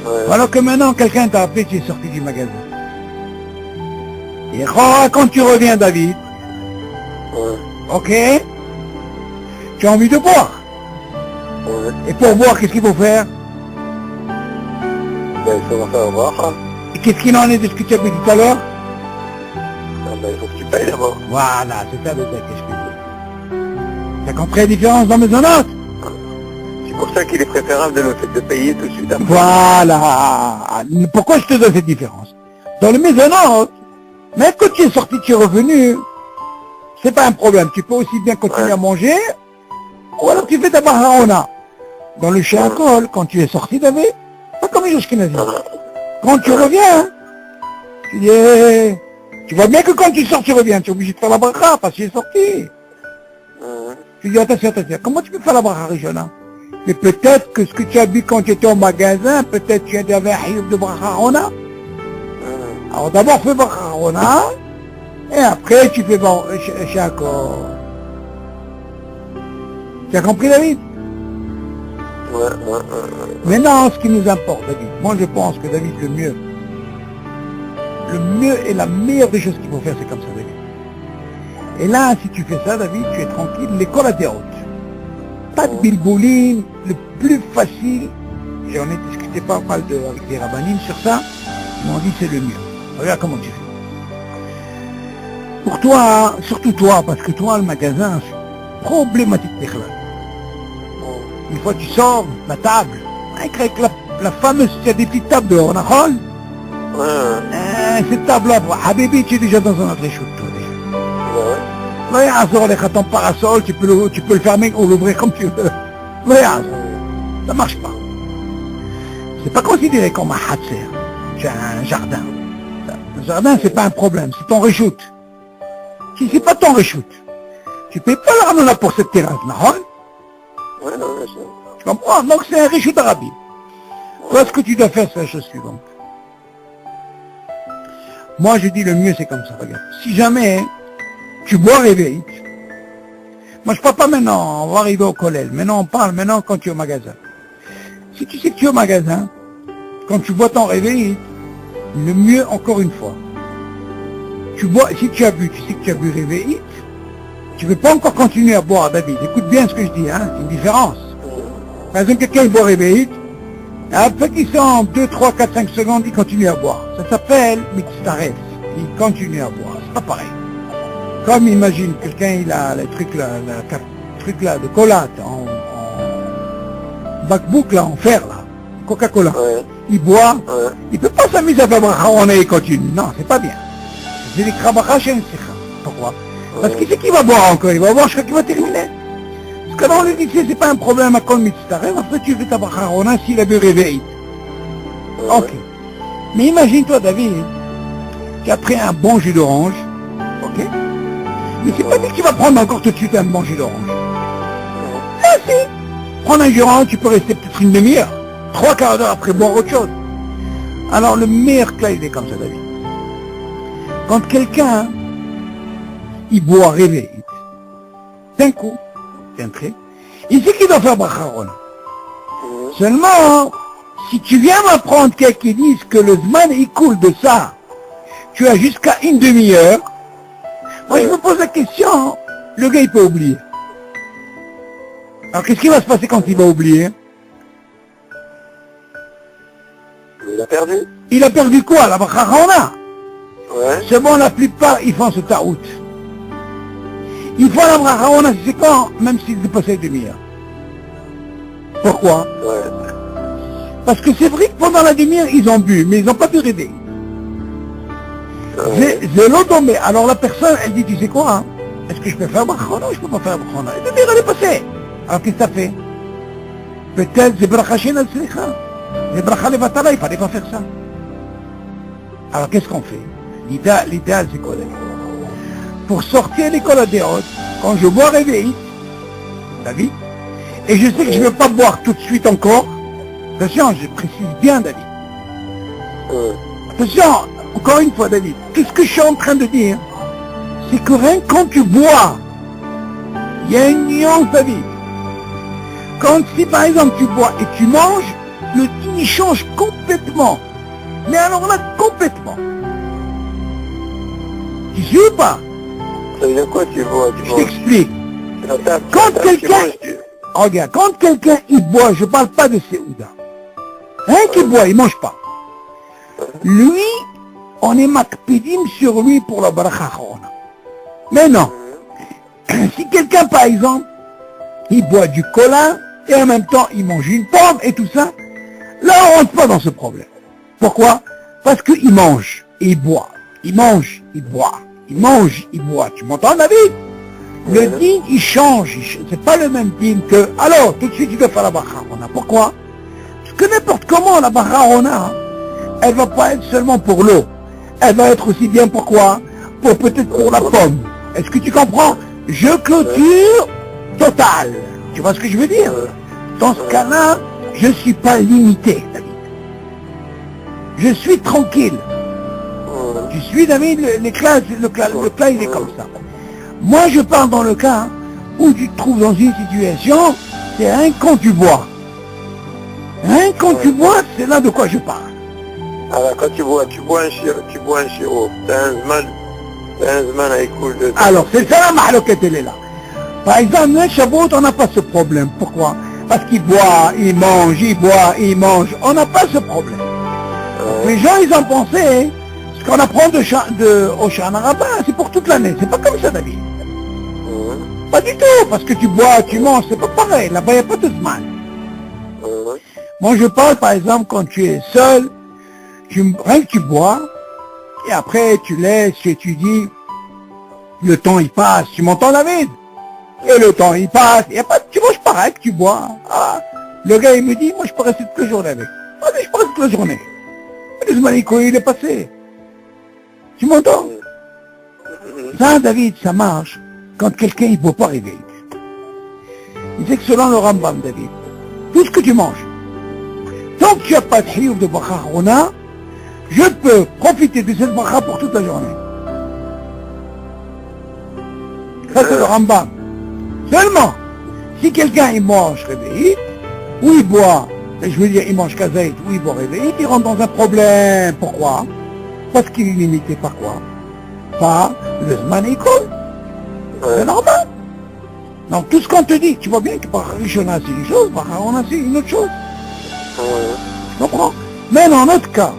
Ouais. Alors que maintenant, quelqu'un t'a appelé, tu es sorti du magasin. Et quand tu reviens, David, Ouais. ok, tu as envie de boire. Ouais. Et pour boire, qu'est-ce qu'il faut faire? Ben, il faut en faire voir. Hein. Et qu'est-ce qu'il en est de ce que tu as dit tout à l'heure? Ben, il faut que tu payes d'abord. Voilà, c'est ça le qu'est-ce que je veux. Tu as compris la différence dans mes notes? C'est pour ça qu'il est préférable de payer tout de suite après. Voilà. Pourquoi je te donne cette différence? Dans le mésonote, même quand tu es sorti, tu es revenu, c'est pas un problème. Tu peux aussi bien continuer à manger, ou alors tu fais ta barahona. Dans le chéakol, quand tu es sorti, David, pas comme les Ashkenazim. Quand tu reviens, tu dis, tu vois bien que quand tu sors, tu reviens, tu es obligé de faire la bracha parce que tu es sorti. Tu dis, attention, comment tu peux faire la bracha Rishona? Mais peut-être que ce que tu as bu quand tu étais au magasin, peut-être tu avais un hiyub de bracha Rona. Alors d'abord fais bracha Rona, et après tu fais Shakor. Tu as compris, David? Ouais. Maintenant, ce qui nous importe, David, moi je pense que David, le mieux et la meilleure des choses qu'il faut faire, c'est comme ça, David. Et là, si tu fais ça, David, tu es tranquille, l'école a des routes. Pas de bilbouline, le plus facile, j'en ai discuté pas mal avec des rabbanines sur ça, ils m'ont dit c'est le mieux. Regarde comment tu fais. Pour toi, surtout toi, parce que toi, le magasin, c'est problématique technique. Une fois tu sors, la table, avec la fameuse, il y a des petites tables dehors, on a hall. Cette table-là, Habibi, tu es déjà dans un autre échoute, toi déjà. Là, il y a ton parasol, tu peux le fermer ou l'ouvrir comme tu veux. Là, ça marche pas. C'est pas considéré comme un hatser. Tu as un jardin. Le jardin, c'est pas un problème, c'est ton reshoot. Si c'est pas ton reshoot, tu payes pas l'argent pour cette terrasse, non? Tu comprends? Donc c'est un reshoot arabe. Toi, ce que tu dois faire, c'est la chose suivante. Moi, je dis le mieux, c'est comme ça, regarde. Si jamais tu bois réveillé, moi je parle pas maintenant, on va arriver au collège, maintenant on parle maintenant quand tu es au magasin. Si tu sais que tu es au magasin, quand tu bois ton réveil, le mieux encore une fois, tu bois, si tu as bu, tu sais que tu as bu réveillé, tu ne veux pas encore continuer à boire, David, écoute bien ce que je dis, hein, c'est une différence. Par exemple, quelqu'un il boit réveillé, après qu'il sent 2, 3, 4, 5 secondes, il continue à boire. Ça s'appelle mitzaref, il continue à boire, c'est pas pareil. Comme imagine, quelqu'un il a le truc là de cola en bakbouk là, en fer là, Coca-Cola. Il boit, il peut pas s'amuser à faire bracha et il continue. Non, c'est pas bien. C'est des krabacha chez un sikha. Pourquoi? Parce qu'il sait qu'il va boire encore, il va boire jusqu'à qu'il va terminer. Parce que dans le lycée, c'est pas un problème à kol mitzaref, après tu fais ta bracha s'il a bu réveil. Ok. Mais imagine-toi, David, tu as pris un bon jus d'orange, ok? Mais c'est pas dit que tu vas prendre encore tout de suite un bon jus d'orange. Ah si. Prendre un jus d'orange, tu peux rester peut-être une demi-heure, 3 quarts d'heure après boire autre chose. Alors le meilleur cas, il est comme ça, David. Quand quelqu'un, il boit réveillé, d'un coup, il sait qu'il doit faire bracha. Seulement, si tu viens m'apprendre quelqu'un qui dise que le zman il coule de ça, tu as jusqu'à une demi-heure, moi je me pose la question, le gars il peut oublier. Alors qu'est-ce qui va se passer quand il va oublier? Il a perdu. Il a perdu quoi? La bracha. Ouais. C'est bon, la plupart ils font ce taout. Ils font la bracha, c'est quand? Même s'ils dépassent une demi-heure. Pourquoi? Parce que c'est vrai que pendant la demi-heure, ils ont bu, mais ils n'ont pas pu réveiller. C'est l'eau tombée. Alors la personne, elle dit, tu sais quoi, hein? Est-ce que je peux faire bracha? Non, je peux pas faire bracha. Et dire, elle est passée. Alors qu'est-ce que ça fait? Peut-être, c'est bracha chez Natslicha. C'est bracha levatala, il fallait pas faire ça. Alors qu'est-ce qu'on fait? L'idéal, c'est quoi? Pour sortir l'école à des routes, quand je bois réveillé, David, et je sais que je ne vais pas boire tout de suite encore, attention, je précise bien, David. Attention, encore une fois, David, qu'est-ce que je suis en train de dire? C'est que rien quand tu bois, il y a une nuance, David. Quand si par exemple tu bois et tu manges, le dîner change complètement. Mais alors là, complètement. Tu suis ou pas? Ça veut dire quoi tu bois? Je t'explique. Quand Quand quelqu'un... Regarde, quand quelqu'un il boit, je parle pas de Séouda. Rien qu'il boit, il mange pas. Lui, on est makpidim sur lui pour la bracha Harona. Mais non. Si quelqu'un, par exemple, il boit du cola et en même temps il mange une pomme et tout ça, là on rentre pas dans ce problème. Pourquoi? Parce qu'il mange et il boit. Il mange, il boit. Il mange, il boit. Tu m'entends, David? Le din, il change. C'est pas le même din que... Alors, tout de suite, il va faire la bracha Harona. Pourquoi? Parce que n'importe comment, la bracha Harona, elle va pas être seulement pour l'eau. Elle va être aussi bien pour quoi? Pour peut-être pour la pomme. Est-ce que tu comprends? Je clôture total. Tu vois ce que je veux dire? Dans ce cas-là, je ne suis pas limité, David. Je suis tranquille. Tu suis, David, le cas, il est comme ça. Moi, je parle dans le cas où tu te trouves dans une situation, c'est rien quand tu bois. Rien quand tu bois, c'est là de quoi je parle. Alors, quand tu bois un chirou, t'as un zman à écoule de... Alors, c'est ça la mahloquette, elle est là. Par exemple, le Shavuot, on n'a pas ce problème. Pourquoi? Parce qu'il boit, il mange, il boit, il mange. On n'a pas ce problème. Les gens, ils ont pensé, ce qu'on apprend au Shana Rabbah, c'est pour toute l'année. C'est pas comme ça, David. Pas du tout, parce que tu bois, tu manges, c'est pas pareil. Là-bas, il n'y a pas de zman. Moi, je parle, par exemple, quand tu es seul, rien que tu bois, et après, tu laisses, et tu dis, le temps, il passe. Tu m'entends, David? Et le temps, il passe. Y a pas, tu manges pareil que tu bois. Ah, le gars, il me dit, moi, je peux rester toute la journée avec. Ah, mais je peux rester toute la journée. Le zmaniko, il est passé. Tu m'entends? Ça, David, ça marche quand quelqu'un, il ne peut pas réveiller. Il dit que selon le Rambam, David, tout ce que tu manges, tant que tu n'as pas de chiouf de bracha Harona, je peux profiter de cette bracha pour toute la journée. Ça, c'est le Rambam. Seulement, si quelqu'un il mange réveillé, ou il boit, je veux dire il mange kazaït, ou il boit réveillé, il rentre dans un problème. Pourquoi? Parce qu'il est limité par quoi? Par le zman école. C'est normal. Donc tout ce qu'on te dit, tu vois bien que par Rishona c'est une chose, par Harona c'est une autre chose. Tu comprends? Mais dans notre cas,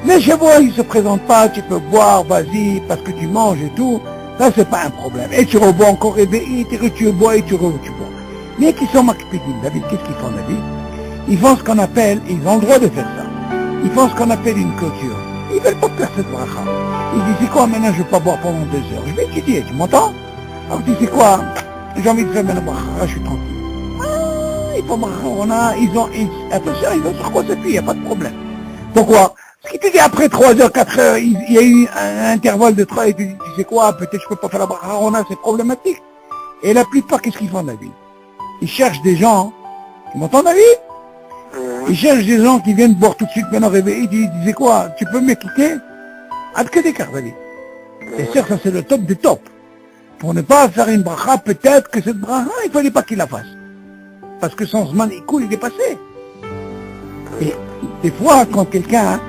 les chevaux ils se présentent pas, tu peux boire, vas-y, parce que tu manges et tout. Ça, c'est pas un problème. Et tu rebois encore réveillé, tu bois et tu bois. Mais qui sont makpidim, David, qu'est-ce qu'ils font, David? Ils font ce qu'on appelle, ils ont le droit de faire ça, ils font ce qu'on appelle une clôture. Ils veulent pas faire cette bracha. Ils disent, c'est quoi, maintenant je vais pas boire pendant 2 heures. Je vais étudier, tu m'entends? Alors tu dis, c'est quoi? J'ai envie de faire maintenant bracha, je suis tranquille. Ah, il faut bracha, attention, ils ont sur quoi s'appuyer, il n'y a pas de problème. Pourquoi? Parce qu'il te dit après 3 heures, 4 heures, il y a eu un intervalle de 3 et tu dis, tu sais quoi, peut-être je peux pas faire la bracha Harona, c'est problématique. Et la plupart, qu'est-ce qu'ils font, David? Ils cherchent des gens, tu m'entends, David? Ils cherchent des gens qui viennent boire tout de suite, maintenant réveillés, ils disent, tu sais quoi, tu peux me quitter? À que des cartes, David. Et sûr, ça c'est le top du top. Pour ne pas faire une bracha, peut-être que cette bracha, il fallait pas qu'il la fasse. Parce que son zman écoule, il est passé. Et des fois, quand quelqu'un,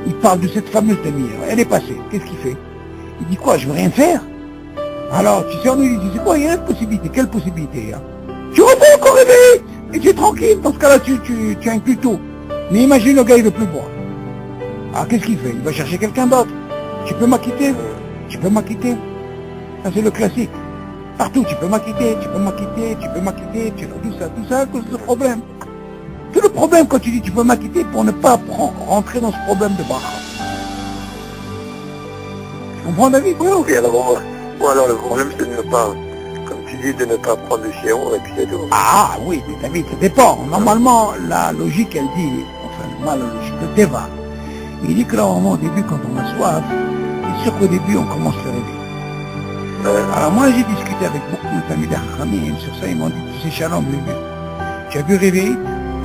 il parle de cette fameuse demi-heure, elle est passée, qu'est-ce qu'il fait? Il dit quoi, je veux rien faire? Alors, tu sais, on lui dit, c'est quoi, il y a une possibilité, quelle possibilité? Tu reprends encore réveillé, et tu es tranquille, dans ce cas-là, tu inclus tout. Mais imagine, le gars, il veut plus boire. Alors, qu'est-ce qu'il fait? Il va chercher quelqu'un d'autre. Tu peux m'acquitter? Tu peux m'acquitter? Ça, c'est le classique. Partout, tu peux m'acquitter, tu peux m'acquitter, tu peux m'acquitter, tout ça, à cause de ce problème. C'est le problème quand tu dis tu peux m'acquitter pour ne pas rentrer dans ce problème de bracha. Tu comprends, David? Oui, alors, ou alors le problème c'est de ne pas, comme tu dis, de ne pas prendre de chéron et puis c'est tout. Ah oui, mais David, ça dépend. Normalement, la logique, elle dit, enfin, moi, la logique de Teva, il dit que là, au début, quand on a soif, c'est sûr qu'au début, on commence le réveil. Alors moi, j'ai discuté avec beaucoup de familles d'Achramim sur ça, ils m'ont dit, tu sais, Shalom, le mieux. Tu as vu réveiller?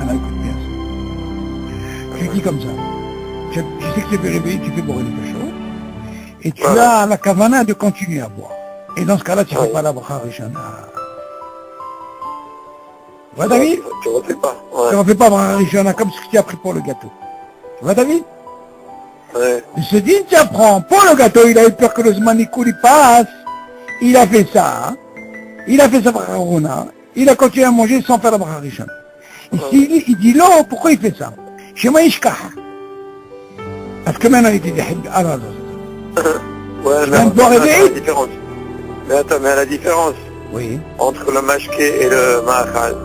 Alors écoute bien ça. Je dis comme ça. Tu sais que tu peux réveiller, tu peux boire une cachot. Et tu as la kavana de continuer à boire. Et dans ce cas-là, tu ne fais pas la bracha rishana. Tu vois, David? Tu ne refais pas. Tu ne refais pas bracha rishana comme ce que tu as pris pour le gâteau. Tu vois, David? Ouais. Il se dit, tiens, prends le gâteau, il a eu peur que le Zman il passe. Il a fait ça, hein. Il a fait sa bracha Harona. Il a continué à manger sans faire la bracha Rishon. Ici, il dit non, pourquoi il fait ça? Chez moi, parce que maintenant, il dit, ah non, Ouais, mais boire attends, réveillé. la différence. Mais attends, mais la différence oui. entre le mashké et le ma'achal,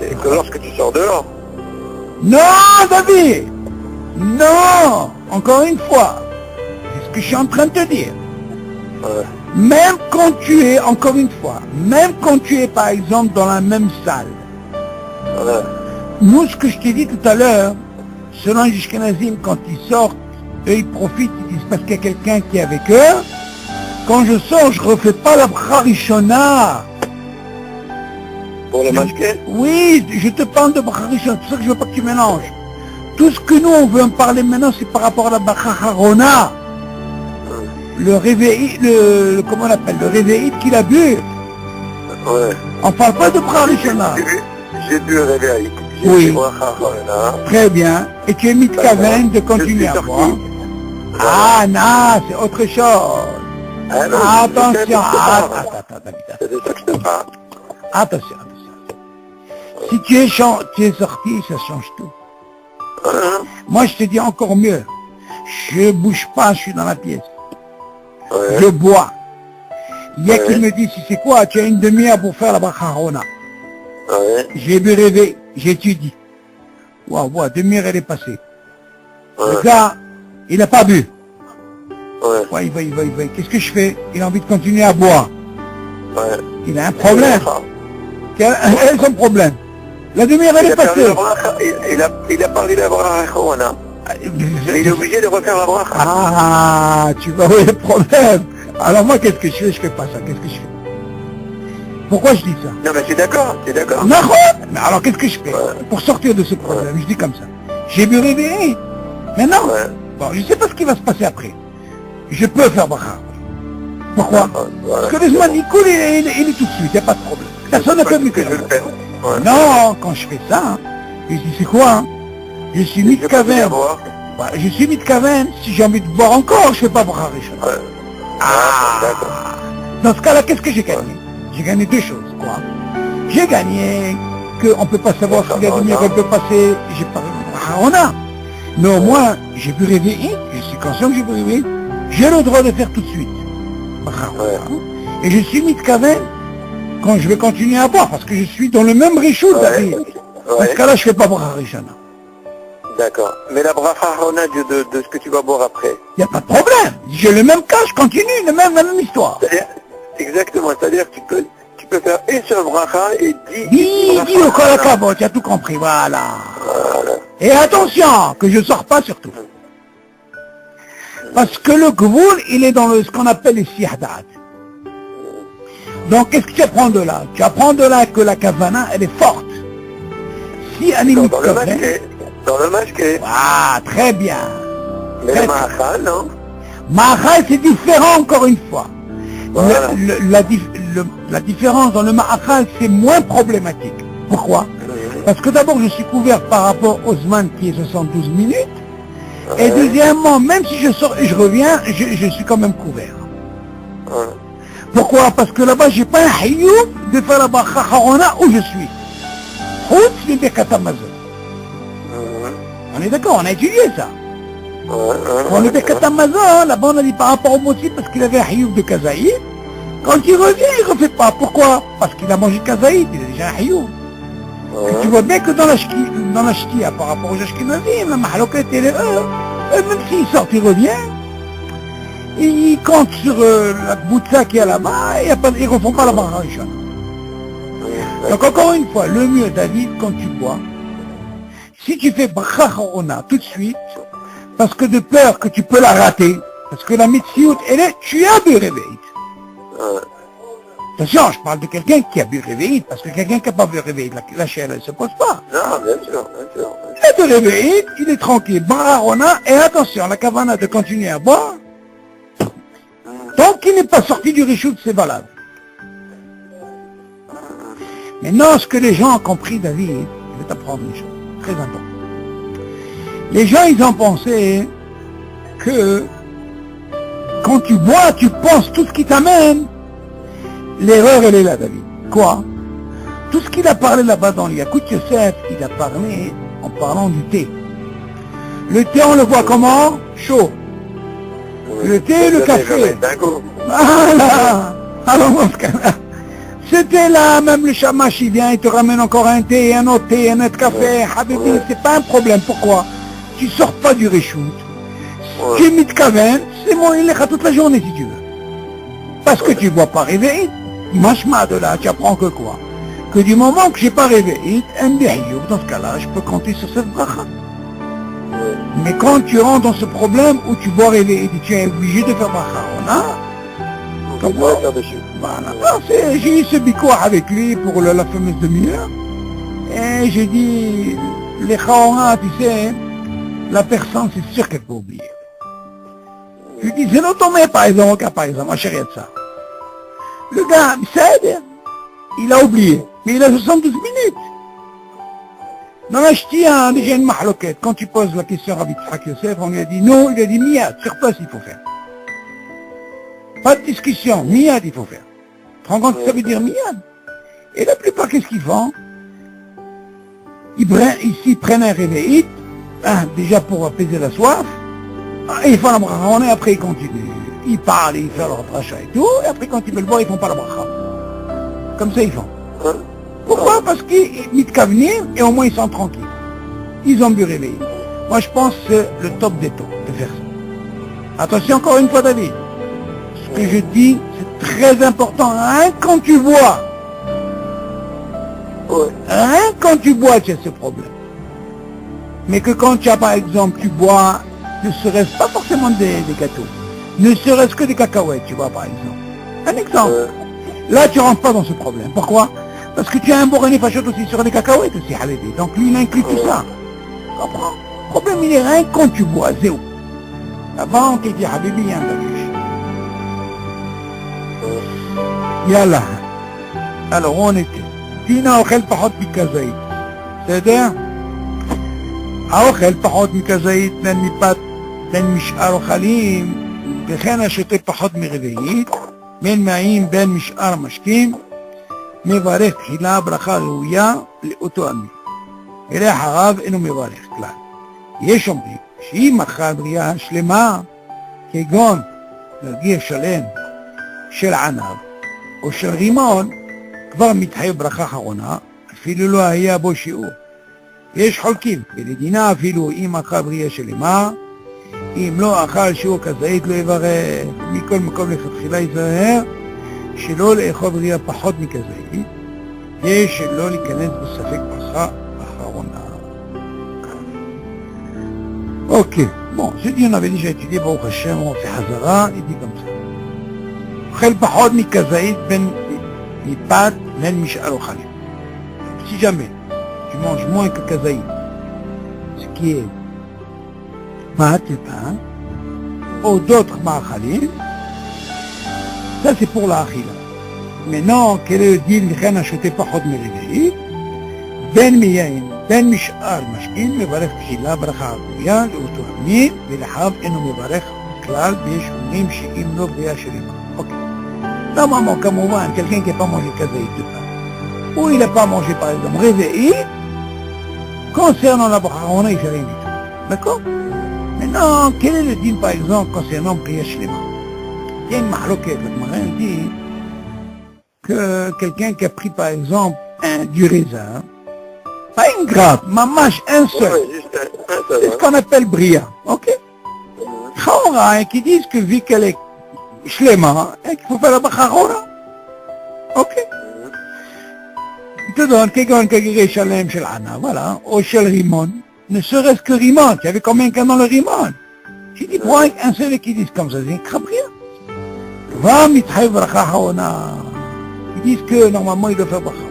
c'est que lorsque tu sors dehors. Non, David. Non, encore une fois. C'est ce que je suis en train de te dire. Ouais. Même quand tu es, encore une fois, même quand tu es par exemple dans la même salle, Ouais. nous ce que je t'ai dit tout à l'heure, selon les Ashkenazim, quand ils sortent, eux ils profitent, ils disent parce qu'il y a quelqu'un qui est avec eux, quand je sors, je refais pas la bracha Rishona. Pour le mashké? Oui, je te parle de bracha Rishona, c'est pour ça que je veux pas que tu mélanges. Tout ce que nous on veut en parler maintenant, c'est par rapport à la bracha Harona. Le réveil, comment on appelle, le réveil qu'il a bu. Ouais. On parle pas de bracha Rishona. J'ai bu le réveil. Oui. J'ai bu bracha Harona. Très bien. Et tu es mis de caverne de continuer à boire. Ah non, c'est autre chose. Ah, non, Attention, attends, David. c'est de ça que je te parle. Attention. Si tu es sorti, ça change tout. Hein? Moi, je te dis encore mieux. Je bouge pas, je suis dans la pièce. Ouais. Je bois. Il y a Ouais. qui me dit, si c'est quoi, tu as une demi-heure pour faire la bracha Harona. Ouais. J'ai bu rêver, j'étudie. Waouh, demi-heure, elle est passée. Le Ouais. gars, il n'a pas bu. Ouais. Ouais, il va. Qu'est-ce que je fais? Il a envie de continuer à boire. Ouais. Il a un problème. Quel est son problème? La demi-heure, elle Il est a perdu passée. la bracha, il a parlé de la bracha Harona. Il est obligé de refaire la bracha. Ah, tu vois où est le problème. Alors moi, qu'est-ce que je fais? Je fais pas ça. Qu'est-ce que je fais? Pourquoi je dis ça? Non mais t'es d'accord. Non, mais alors qu'est-ce que je fais? Pour sortir de ce problème, je dis comme ça. J'ai bu réveiller. Maintenant, Ouais. bon, je sais pas ce qui va se passer après. Je peux faire bracha. Pourquoi? Voilà. Parce que le Zman il coule, il est tout de suite, il n'y a pas de problème. Personne ne peut mieux que je le moi. fais. Ouais. Non, quand je fais ça, je dis c'est quoi, hein? Je suis mis de Je continue à caverne. boire. Ouais, je suis mis de caverne. Si j'ai envie de boire encore, je fais pas bracha Rishona. Ouais. Ah, d'accord. Dans ce cas-là, qu'est-ce que j'ai gagné? J'ai gagné deux choses, quoi. J'ai gagné qu'on ne peut pas savoir si la demi-heure peut passer, j'ai pas Harona. Mais au moins, j'ai pu réveiller, je suis conscient que j'ai pu réveiller. J'ai le droit de faire tout de suite. Et je suis mis de caverne quand je vais continuer à boire, parce que je suis dans le même réchaud, David. Dans ce cas-là, je fais pas bracha Rishona. D'accord. Mais la bracha Harona de ce que tu vas boire après. Il n'y a pas de problème. J'ai le même cas, je continue, la même histoire. C'est-à-dire, exactement, c'est-à-dire que tu peux faire une seule bracha et 10 Dis au kolakavot, tu as tout compris, voilà. Et attention, que je ne sors pas surtout. Parce que le gvoul, il est dans ce qu'on appelle les sihadat. Donc, qu'est-ce que tu apprends de là? Tu apprends de là que la kavana, elle est forte. Si elle est mise dans le mashké. Ah, très bien. Mais le ma'achal, non? Ma'achal, c'est différent encore une fois. Voilà. La différence dans le ma'achal, c'est moins problématique. Pourquoi? Parce que d'abord, je suis couvert par rapport au Zman qui est 72 minutes. Et deuxièmement, même si je sors et je reviens, je suis quand même couvert. Pourquoi? Parce que là-bas, j'ai pas un hayoub de faire la bracha Harona où je suis. Route, c'est des katamazot. On est d'accord, on a étudié ça. On est des katamazot, là-bas on a dit par rapport au moti parce qu'il avait un hayoub de kazaïd. Quand il revient, il ne refait pas. Pourquoi? Parce qu'il a mangé kazaïd, il a déjà un hayoub. Tu vois bien que dans la shkia, par rapport aux ashkenazim, la mahaloket, elle est même s'il sort, il revient. Il compte sur la boutsa qui est là-bas, et ils ne refont pas la bracha Rishona. Donc encore une fois, le mieux, David, quand tu bois, si tu fais bracha Harona tout de suite, parce que de peur que tu peux la rater, parce que la mitziout, elle est, tu as bu réveil. Attention, je parle de quelqu'un qui a bu réveil, parce que quelqu'un qui n'a pas bu réveil, la chair, elle ne se pose pas. Non, bien sûr. Et de réveil, il est tranquille, bracha Harona, et attention, la kavana de continuer à boire, tant qu'il n'est pas sorti du réchoud, c'est valable. Maintenant, ce que les gens ont compris, David, je vais t'apprendre une chose très importante. Les gens, ils ont pensé que quand tu bois, tu penses tout ce qui t'amène. L'erreur, elle est là, David. Quoi? Tout ce qu'il a parlé là-bas dans l'Yakout Yosef, il a parlé en parlant du thé. Le thé, on le voit comment? Chaud. Le thé, le café. Voilà. Alors, dans ce cas-là, c'était là, même le chamash, il vient, il te ramène encore un thé, un autre thé, un autre café. Habibi, c'est pas un problème. Pourquoi? Tu sors pas du réchout. Tu es mitkaven, c'est bon, il est toute la journée si tu veux. Parce que tu bois pas réveillé. Machma de là, tu apprends que quoi? Que du moment que j'ai pas réveillé, dans ce cas-là, je peux compter sur cette bracha. Mais quand tu rentres dans ce problème où tu bois réveillé, tu es obligé de faire bracha. On a voilà. J'ai eu ce bikoua avec lui pour la fameuse demi-heure. Et j'ai dit, les chaora, tu sais, la personne, c'est sûr qu'elle peut oublier. Je lui dis, c'est l'automé, par exemple, ma chérie de ça. Le gars, il a oublié, mais il a 72 minutes. Dans la ch'tia, déjà une mahloquette. Quand tu poses la question à Rabbi Yitzhak Yosef, on lui a dit non, il a dit miyad, sur place il faut faire. Pas de discussion, miyad il faut faire. Tu te rends compte que ça veut dire miyad? Et la plupart, qu'est-ce qu'ils font? Ils prennent un réveil, déjà pour apaiser la soif, et ils font la bracha, et après ils continuent. Ils parlent, ils font leur bracha et tout, et après quand ils veulent boire, ils font pas la bracha. Comme ça ils font. Pourquoi? Parce qu'ils mitkavnim et au moins ils sont tranquilles. Ils ont bu réveiller. Moi je pense que c'est le top des tops de faire ça. Attention encore une fois David. Ce que je dis, c'est très important. Rien quand tu bois. Rien quand tu bois, tu as ce problème. Mais que quand tu as par exemple, tu bois, ne serait-ce pas forcément des gâteaux, ne serait-ce que des cacahuètes, tu vois par exemple. Un exemple. Là tu rentres pas dans ce problème. Pourquoi? Parce que tu as un Boré Fachot aussi sur les cacahuètes aussi, Halébi. Donc lui, il inclut tout ça. Comprends? Le problème, il est rien quand tu bois, zéro. Avant, on te dit, Habibi, il y a un baguche. Yallah. Alors, on était. Tina aochel pachot mikazait. C'est-à-dire, aochel pachot mikazait, nen mipat, nen mish'ar ochalim, וכן השותה פחות מרביעית, בין מים בין משאר משקים, מברך תחילה ברכה ראויה לאותו המין. ולאחריו אינו מברך כלל. יש אומרים שאם אכל בריאה שלמה, כגון נרגיע שלם של ענב או של רימון, כבר מתחייב ברכה אחרונה, אפילו לא היה בו שיעור. יש חולקים, ולדינה אפילו אם אכל בריאה שלמה, אם לא אכל שיעור כזית לא יברך. מכל מקום לכתחילה יזהר שלא לאכול בריאה פחות מכזית, יש שלא להיכנס בספק ברכה אחרונה. Ok, bon, j'ai dit, on avait déjà étudié, Baruch Hashem, on fait Hazara, il dit comme ça. Chel pachod mi kazaït ben mi pat nen mish'al ochalim. Si jamais tu manges moins que kazaït, ce qui est pat, le pain, ou d'autres ma'achalim, ça c'est pour la achila. Maintenant, quel est le deal לכן השותה פחות מרביעית? בין מיין, בין משאר משכין, מברך תחילה ברכה ראויה לאותו המין, ולאחריו אינו מברך כלל, ויש אומרים שאם לא בריאה שלמה. אוקיי. Normalement, כמובן, quelqu'un qui n'a pas mangé kazaït de pain, ou il n'a pas mangé par exemple réveillé, concernant la bracha, on a, il fait rien du tout. D'accord? Maintenant, quel est le deal par exemple concernant bria shlema? Il y a une mahloquette, le marin dit que quelqu'un qui a pris par exemple du raisin, pas une grappe, mamache, un seul, c'est ce qu'on appelle bria, ok? Chaora, qui disent que vu qu'elle est shlema, qu'il faut faire la bachachora, ok? Il te donne quelqu'un qui a shalem shel ana, voilà, ou shel rimon, ne serait-ce que rimon, tu avais combien qu'il y a dans le rimon? J'ai dit, pour un seul qui disent comme ça, c'est une crabria. Va mitchaïv bracha haona. Ils disent que normalement il doit faire bracha.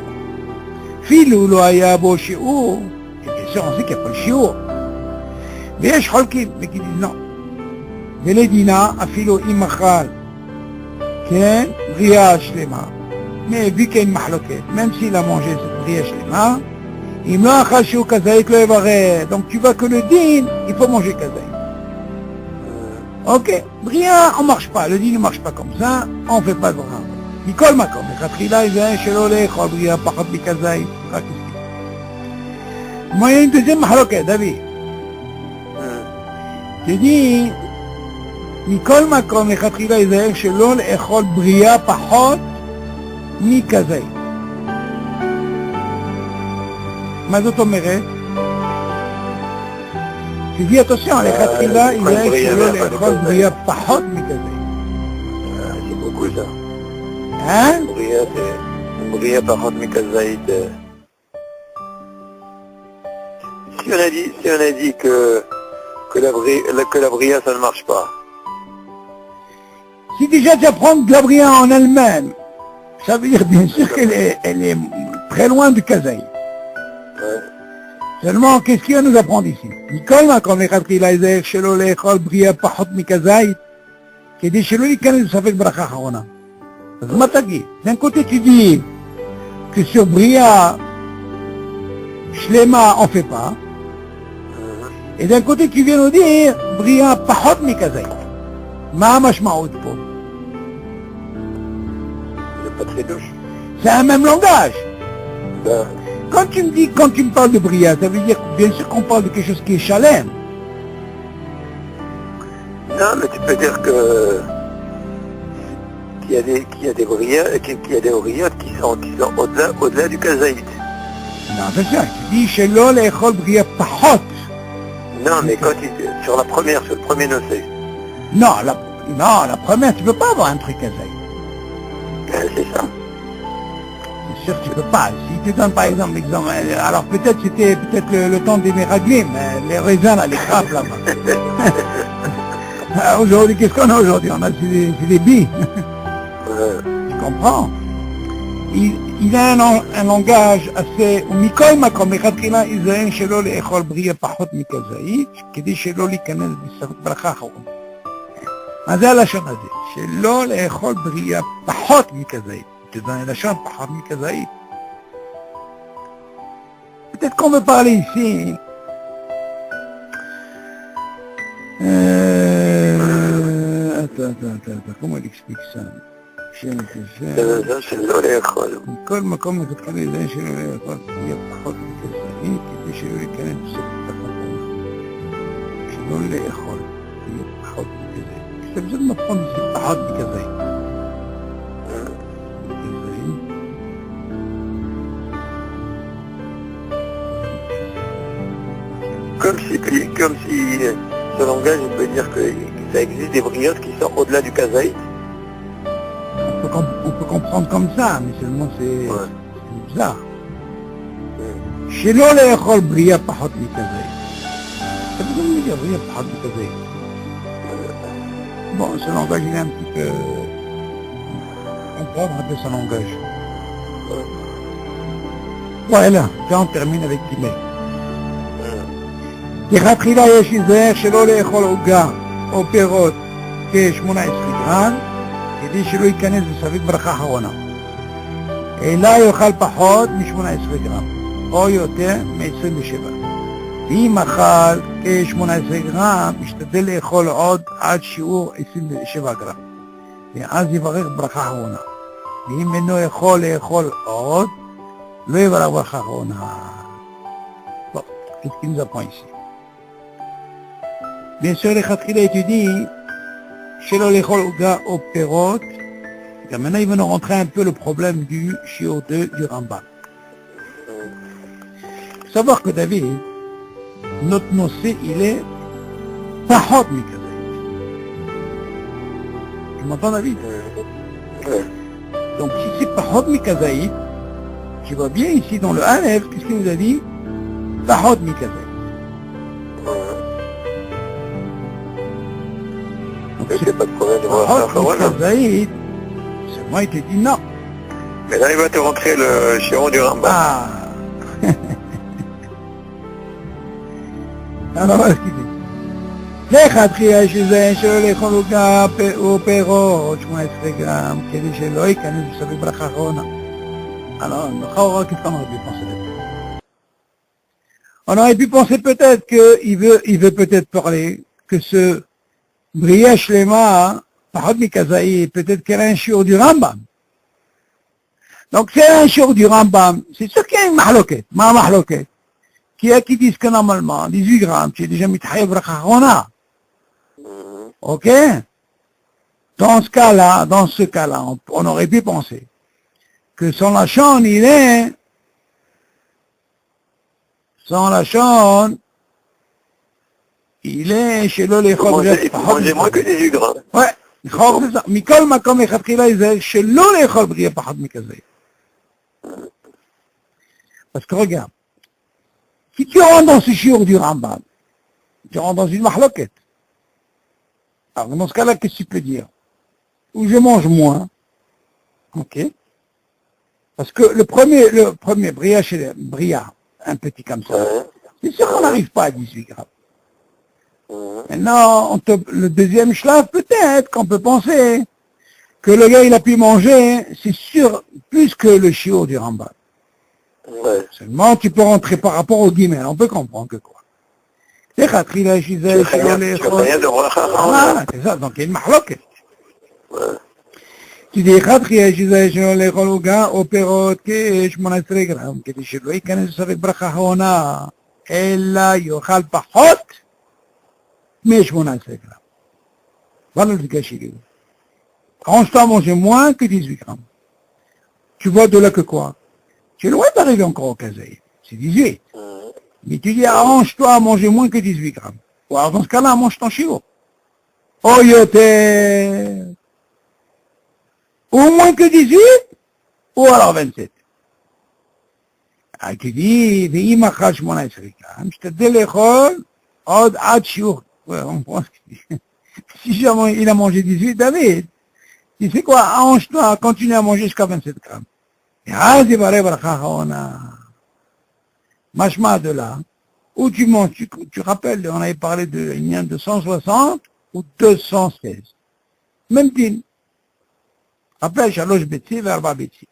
Filou lo haya bo shi'ur. Et bien sûr on sait qu'il n'y a pas le shi'ur. ויש חולקים, וכי לא. ולדינה אפילו אם אכל, כן, בריאה שלמה. מביא כן מחלוקת, même s'il a mangé cette bria שלמה, אם לא אכל שיעור כזית לא יברך. Donc tu vois que le din, il faut manger כזית. Ok, bria, on marche pas, le din ne marche pas comme ça, on fait pas de bras. Nicole Macom, Khatkhila, il vient chez l'olé, bria, pachot mikazai, moi, il y a une deuxième mahaloket, David. Tu dis, Nicole Macom, Khatkhila, il vient chez l'olé, bria, pachot mikazai. מה זאת אומרת? תביא attention, לכתחילה יש שלא לאכול בריאה פחות מכזה. C'est beaucoup ça. Hein? Bria pachot mikazait. Si on a dit que la bria ça ne marche pas. Si déjà tu apprends de la bria en elle-même, ça veut dire bien sûr qu'elle est très loin du kazaï. Seulement, qu'est-ce qu'il va nous apprendre ici? Nicole, comme les Khatkhila, ils chez l'eau, les écoles, bria, pachot, mikazait, qui dit chez l'eau, il connaît, ça fait le bracha harona. D'un côté, tu dis que sur bria, shlema, on fait pas. Et d'un côté, tu viens nous dire, bria, pachot, mikazait. Ma mashmaout po. C'est pas très douche. C'est un même langage. Ben, Quand tu me parles de bria, ça veut dire bien sûr qu'on parle de quelque chose qui est chalem. non, mais tu peux dire que qu'il y a des briottes qui sont au-delà du kazaït. Non, attention, tu dis chez l'ol l'école bria pachot. Non, mais quand sur le premier nocé. Non, la première, tu peux pas avoir un truc kazaït. C'est ça. C'est sûr que tu peux pas. Si tu donnes par exemple l'exemple, alors peut-être c'était le temps des miraglim, les raisins là, les crapes là-bas. Aujourd'hui, qu'est-ce qu'on a aujourd'hui? On a c'est des billes. Tu comprends? Il a un langage assez... ומכל מקום, לכתחילה יזהר שלא לאכול בריאה פחות מכזית, כדי שלא להיכנס בספק ברכה אחרון. מה זה הלשון הזה? שלא לאכול בריאה פחות מכזית. Tu donnes la chambre par Mikazaï. Peut-être qu'on veut parler ici. Attends, comment il explique ça? C'est לא לאכול. מכל מקום לכתחילה יזהר שלא לאכול בריאה פחות מכזית, כדי שלא להיכנס בספק אחרון. שלא לאכול בריאה פחות מכזית. C'est besoin de m'apprendre ici פחות מכזית. Comme si ce langage, il peut dire que ça existe des briottes qui sont au-delà du kazaït. On peut comprendre comme ça, mais seulement c'est bizarre. Chez l'eau, l'école bria pachot mikazait. Ça veut dire bria pachot mikazait. Bon, ce langage, il est un petit peu... On peut rappeler ce langage. Voilà, là on termine avec l'email. לכתחילה יש להיזהר שלא לאכול עוגה או פירות כ-18 גרם, כדי שלא ייכנס בספק ברכה אחרונה. אלא יאכל פחות מ-18 גרם, או יותר מ-27. ואם אכל כ-18 גרם, משתדל לאכול עוד עד שיעור 27 גרם. ואז יברך ברכה אחרונה. ואם אינו יכול לאכול עוד, לא יברך ברכה אחרונה. Bon, qu'est-ce qu'il nous apprend ici? Bien sûr, les Khatkhila étudient chez l'école Ouga aux Perot. Maintenant, ils vont nous rentrer un peu le problème du Shiur 2 du Rambam. Faut savoir que David, notre nocé, il est Pachot Mikazait. Tu m'entends, David? Donc, si c'est Pachot Mikazait, tu vois bien ici dans le Aleph, qu'est-ce qu'il nous a dit? Pachot Mikazait. C'est pas de problème de voir ça. C'est moi, il te dit non. Mais là, il va te rentrer le chiron du Rambam. Ah. Alors, voilà ce qu'il dit. לכתחילה שזה שלא לאכול עוגה ופירות 18 גרם, כדי שלא ייכנס בספק ברכה אחרונה. Alors, qu'est-ce qu'on aurait pu penser là-dessus? On aurait pu penser peut-être qu'il veut peut-être parler que ce Bria Shlema, Pachot Mikazaï, peut-être qu'elle a un shiur du Rambam. Donc c'est un shiur du Rambam, c'est sûr qu'il y a une mahloket, ma mahloket, qui disent que normalement, 18 grammes, tu es déjà mithaï bracha rona. Ok? Dans ce cas-là, on aurait pu penser que son lachon, il est chez l'oléchol. Manger moins que 18 grammes. Ouais, c'est ça. Mikol makom echatchila, c'est chez l'oléchol bria pachot mikazeh. Parce que regarde, si tu rentres dans ce shiur du Rambam, tu rentres dans une mahloket. Alors dans ce cas-là, qu'est-ce que tu peux dire? Ou je mange moins, ok? Parce que le premier bria, un petit comme ça, c'est sûr qu'on n'arrive pas à 18 grammes. Maintenant, le deuxième shlaf, peut-être qu'on peut penser que le gars, il a pu manger, c'est sûr, plus que le shiur du Rambam. Ouais. Seulement, tu peux rentrer par rapport au guillemets, on peut comprendre que quoi. C'est rien de bracha voilà, c'est ça, donc il y a une mahloket. Ouais. כי דאחד חייה שזה שלא לאכול עוגה או פירות כ-18 גרם, כדי שלא ייכנס לספק ברכה אחרונה, אלא יאכל פחות מ-18 גרם. Voilà le cas chez lui. Arrange-toi à manger moins que 18 grammes. Tu vois de là que quoi? Tu es loin d'arriver encore au kazaï. C'est 18. Mais tu dis arrange-toi à manger moins que 18 grammes. Ou alors dans ce cas-là, mange ton chiot. Oh yoter. Ou moins que 18, ou alors 27. Tu dis, ואם אכל 18 גרם, משתדל לאכול עוד עד שיעור. On pense que si jamais il a mangé 18, David, tu sais quoi, arrange-toi, continue à manger jusqu'à 27 grammes. Et אז יברא ברכה אחרונה. Machma de là, où tu manges, tu rappelles, on avait parlé de l'union de 160 ou 216. Même dîne. Rappelle, Shalosh Betsi vers Arba Betsi.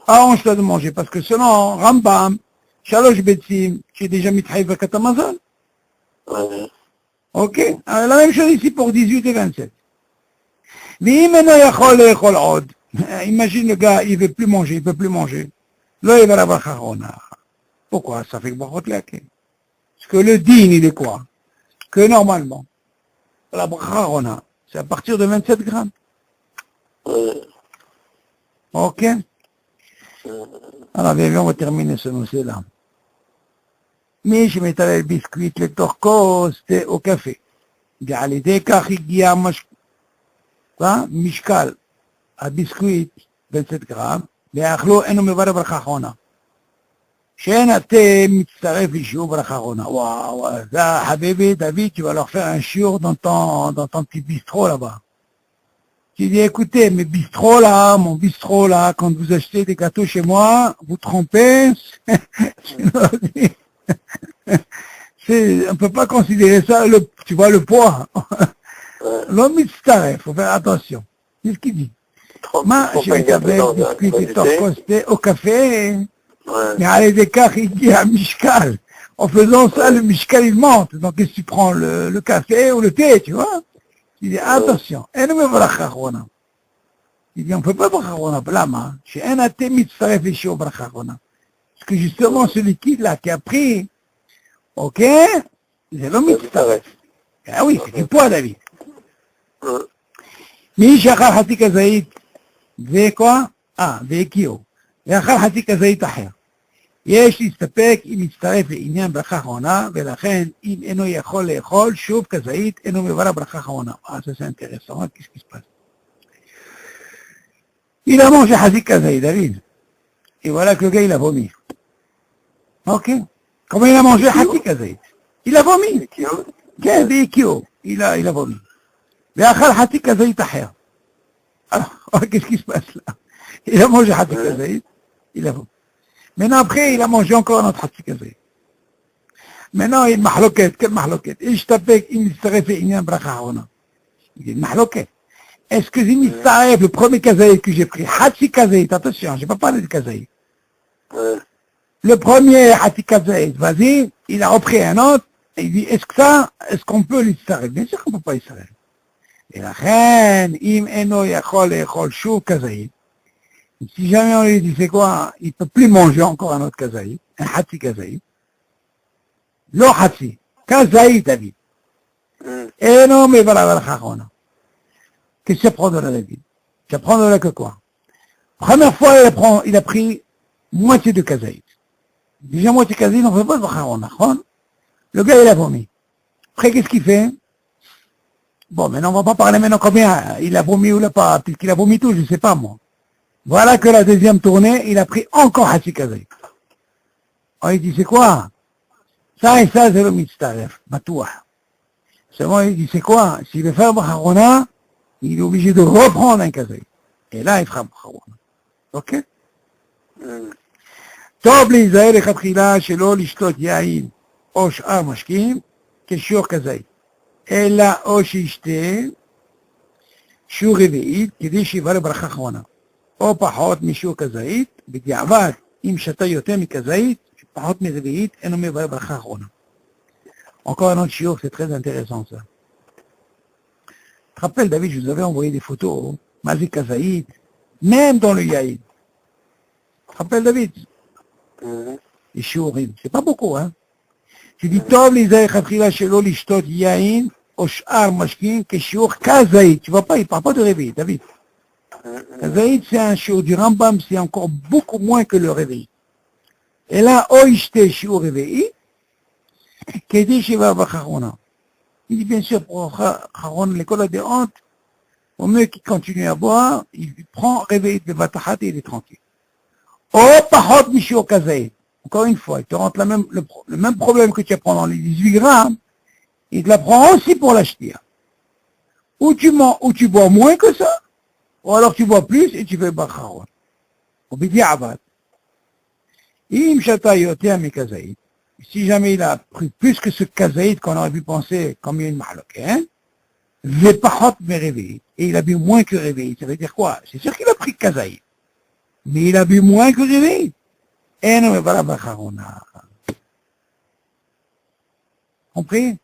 Arrange-toi de manger, parce que selon Rambam, Shalosh Betsi, tu es déjà mithaïv avec Amazon. Ok? Alors, la même chose ici pour 18 et 27. Mais imagine le gars, il ne veut plus manger, il ne peut plus manger. Là, il va la bacharona. Pourquoi? Ça fait que Baruch Laké. Parce que le din, il est quoi? Que normalement, la bacharona, c'est à partir de 27 grammes. Ok? Alors, bien, on va terminer ce dossier-là. Mais je m'étalais le biscuit, le torco, c'était au café. על ידי כך הגיע משקל הביסקוויט בין 7 גרם, ואכלו אינו מברך ברכה אחרונה. שאין אתם מצטרף לשיעור ברכה אחרונה. וואו, ça, Habibi, David, tu vas leur faire un shiur dans ton petit bistrot là-bas. Tu dis, écoutez, mes bistrots là, mon bistrot là, quand vous achetez des gâteaux chez moi, vous trompez. On ne peut pas considérer ça, tu vois, le poids. L'homme il faut faire attention. C'est ce qu'il dit. Moi, je vais t'avoir biscuit et torcosté au café, mais à l'écart, il dit à Mishkal. En faisant ça, le Mishkal, il monte. Donc, si tu prends le café ou le thé, tu vois, il dit, attention, il dit, on ne peut pas bracharona, lama, chez un athée mitzaref et shio bracharona. Parce que justement, ce liquide-là qui a pris, ok, c'est l'homme mitzaref. Ah oui, c'est du poids, David. מי שאכל חצי כזית והקיאו, ואכל חצי כזית אחר. יש להסתפק אם יצטרף לעניין ברכה אחרונה, ולכן אם אינו יכול לאכול שוב כזית, אינו מברך ברכה אחרונה. Ça c'est intéressant, qu'est-ce qui se passe? Il a mangé חצי כזית, David. Et voilà que le gars il a vomi. Ok? Comment il a mangé חצי כזית? Il a vomi. כן, והקיאו. Il a vomi. ואכל חצי כזית אחר. Alors, qu'est-ce qui se passe là? Il a mangé חצי כזית, il a vomi. Maintenant après, il a mangé encore un autre חצי כזית. Maintenant, il מחלוקת, quelle מחלוקת? יש תפק אם מצטרף לעניין ברכה אחרונה. Il dit מחלוקת. Est-ce que si מצטרף, le premier כזית que j'ai pris, חצי כזית, attention, je n'ai pas parlé de כזית. Le premier חצי כזית, vas-y, il a repris un autre, il dit, est-ce qu'on peut l'istaref? Bien sûr qu'on ne peut pas l'istaref. Et la reine, im eno yachol echol shuv kazaïd. Si jamais on lui dit, c'est quoi, il ne peut plus manger encore un autre kazaïd, un hatsi kazaïd. Lo hatsi, kazaïd, David. Eno me va la chachona. Qu'est-ce que tu apprends de la David? Tu apprends de là que quoi? Première fois, il a pris moitié de kazaïd. Déjà moitié kazaïd, on ne fait pas de chachona. Le gars, il a vomi. Après, qu'est-ce qu'il fait? Bon, maintenant, on va pas parler maintenant combien il a vomi ou il n'a pas. Peut-être qu'il a vomi tout, je ne sais pas, moi. Voilà que la deuxième tournée, il a pris encore Hatsi Kazaïd. Alors, il dit, c'est quoi? Ça et ça, c'est le mitztaref, Matouah. Seulement, il dit, c'est quoi? S'il veut faire Bacharona, il est obligé de reprendre un Kazaïd. Et là, il fera Bacharona. Ok? טוב להיזהר לכתחילה שלא לשתות יין או שאר משקים כשיעור כזית, אלא או שישתה שיעור רביעית כדי שיבוא לברכה אחרונה, או פחות משיעור כזית, בדיעבד אם שתה יותר מכזית, פחות מרביעית, אינו מבוא לברכה אחרונה. Encore un autre shiur, c'est très intéressant ça. Tu te rappelles, David, je vous avais envoyé des photos, Mazik Kazaïd, même dans le Yaïd. Tu te rappelles, David? Les shiurim, c'est pas beaucoup, hein. Tu dis, Tov l'Isaïe Khatchila Shelo l'Ishtot Yaïn, au Sh'ar Mashkin, que shiur Kazaïd. Tu vois pas, il parle pas de réveil, David. Kazaïd, c'est un shiur du Rambam, c'est encore beaucoup moins que le réveil. Et là, Oishte shiur réveil, Kedi Shiva Bacharona. Il dit bien sûr pour Charon, l'école de honte, au mieux qu'il continue à boire, il prend réveil de Batahat et il est tranquille. Oh, Pahot Mishio Kazaïd. Encore une fois, il te rentre le même problème que tu apprends dans les 18 grammes, il te l'apprend aussi pour l'acheter. Ou tu bois moins que ça, ou alors tu bois plus et tu fais Bacharon. Ou Bidi Abad. Im Shata Yotea Mikazaïd. Si jamais il a pris plus que ce kazaïd qu'on aurait pu penser comme une mahlouk, hein, Vepahot me réveille, et il a bu moins que réveil. Ça veut dire quoi? C'est sûr qu'il a pris kazaïd, mais il a bu moins que réveil. Et non, mais voilà, Bacharona. Compris?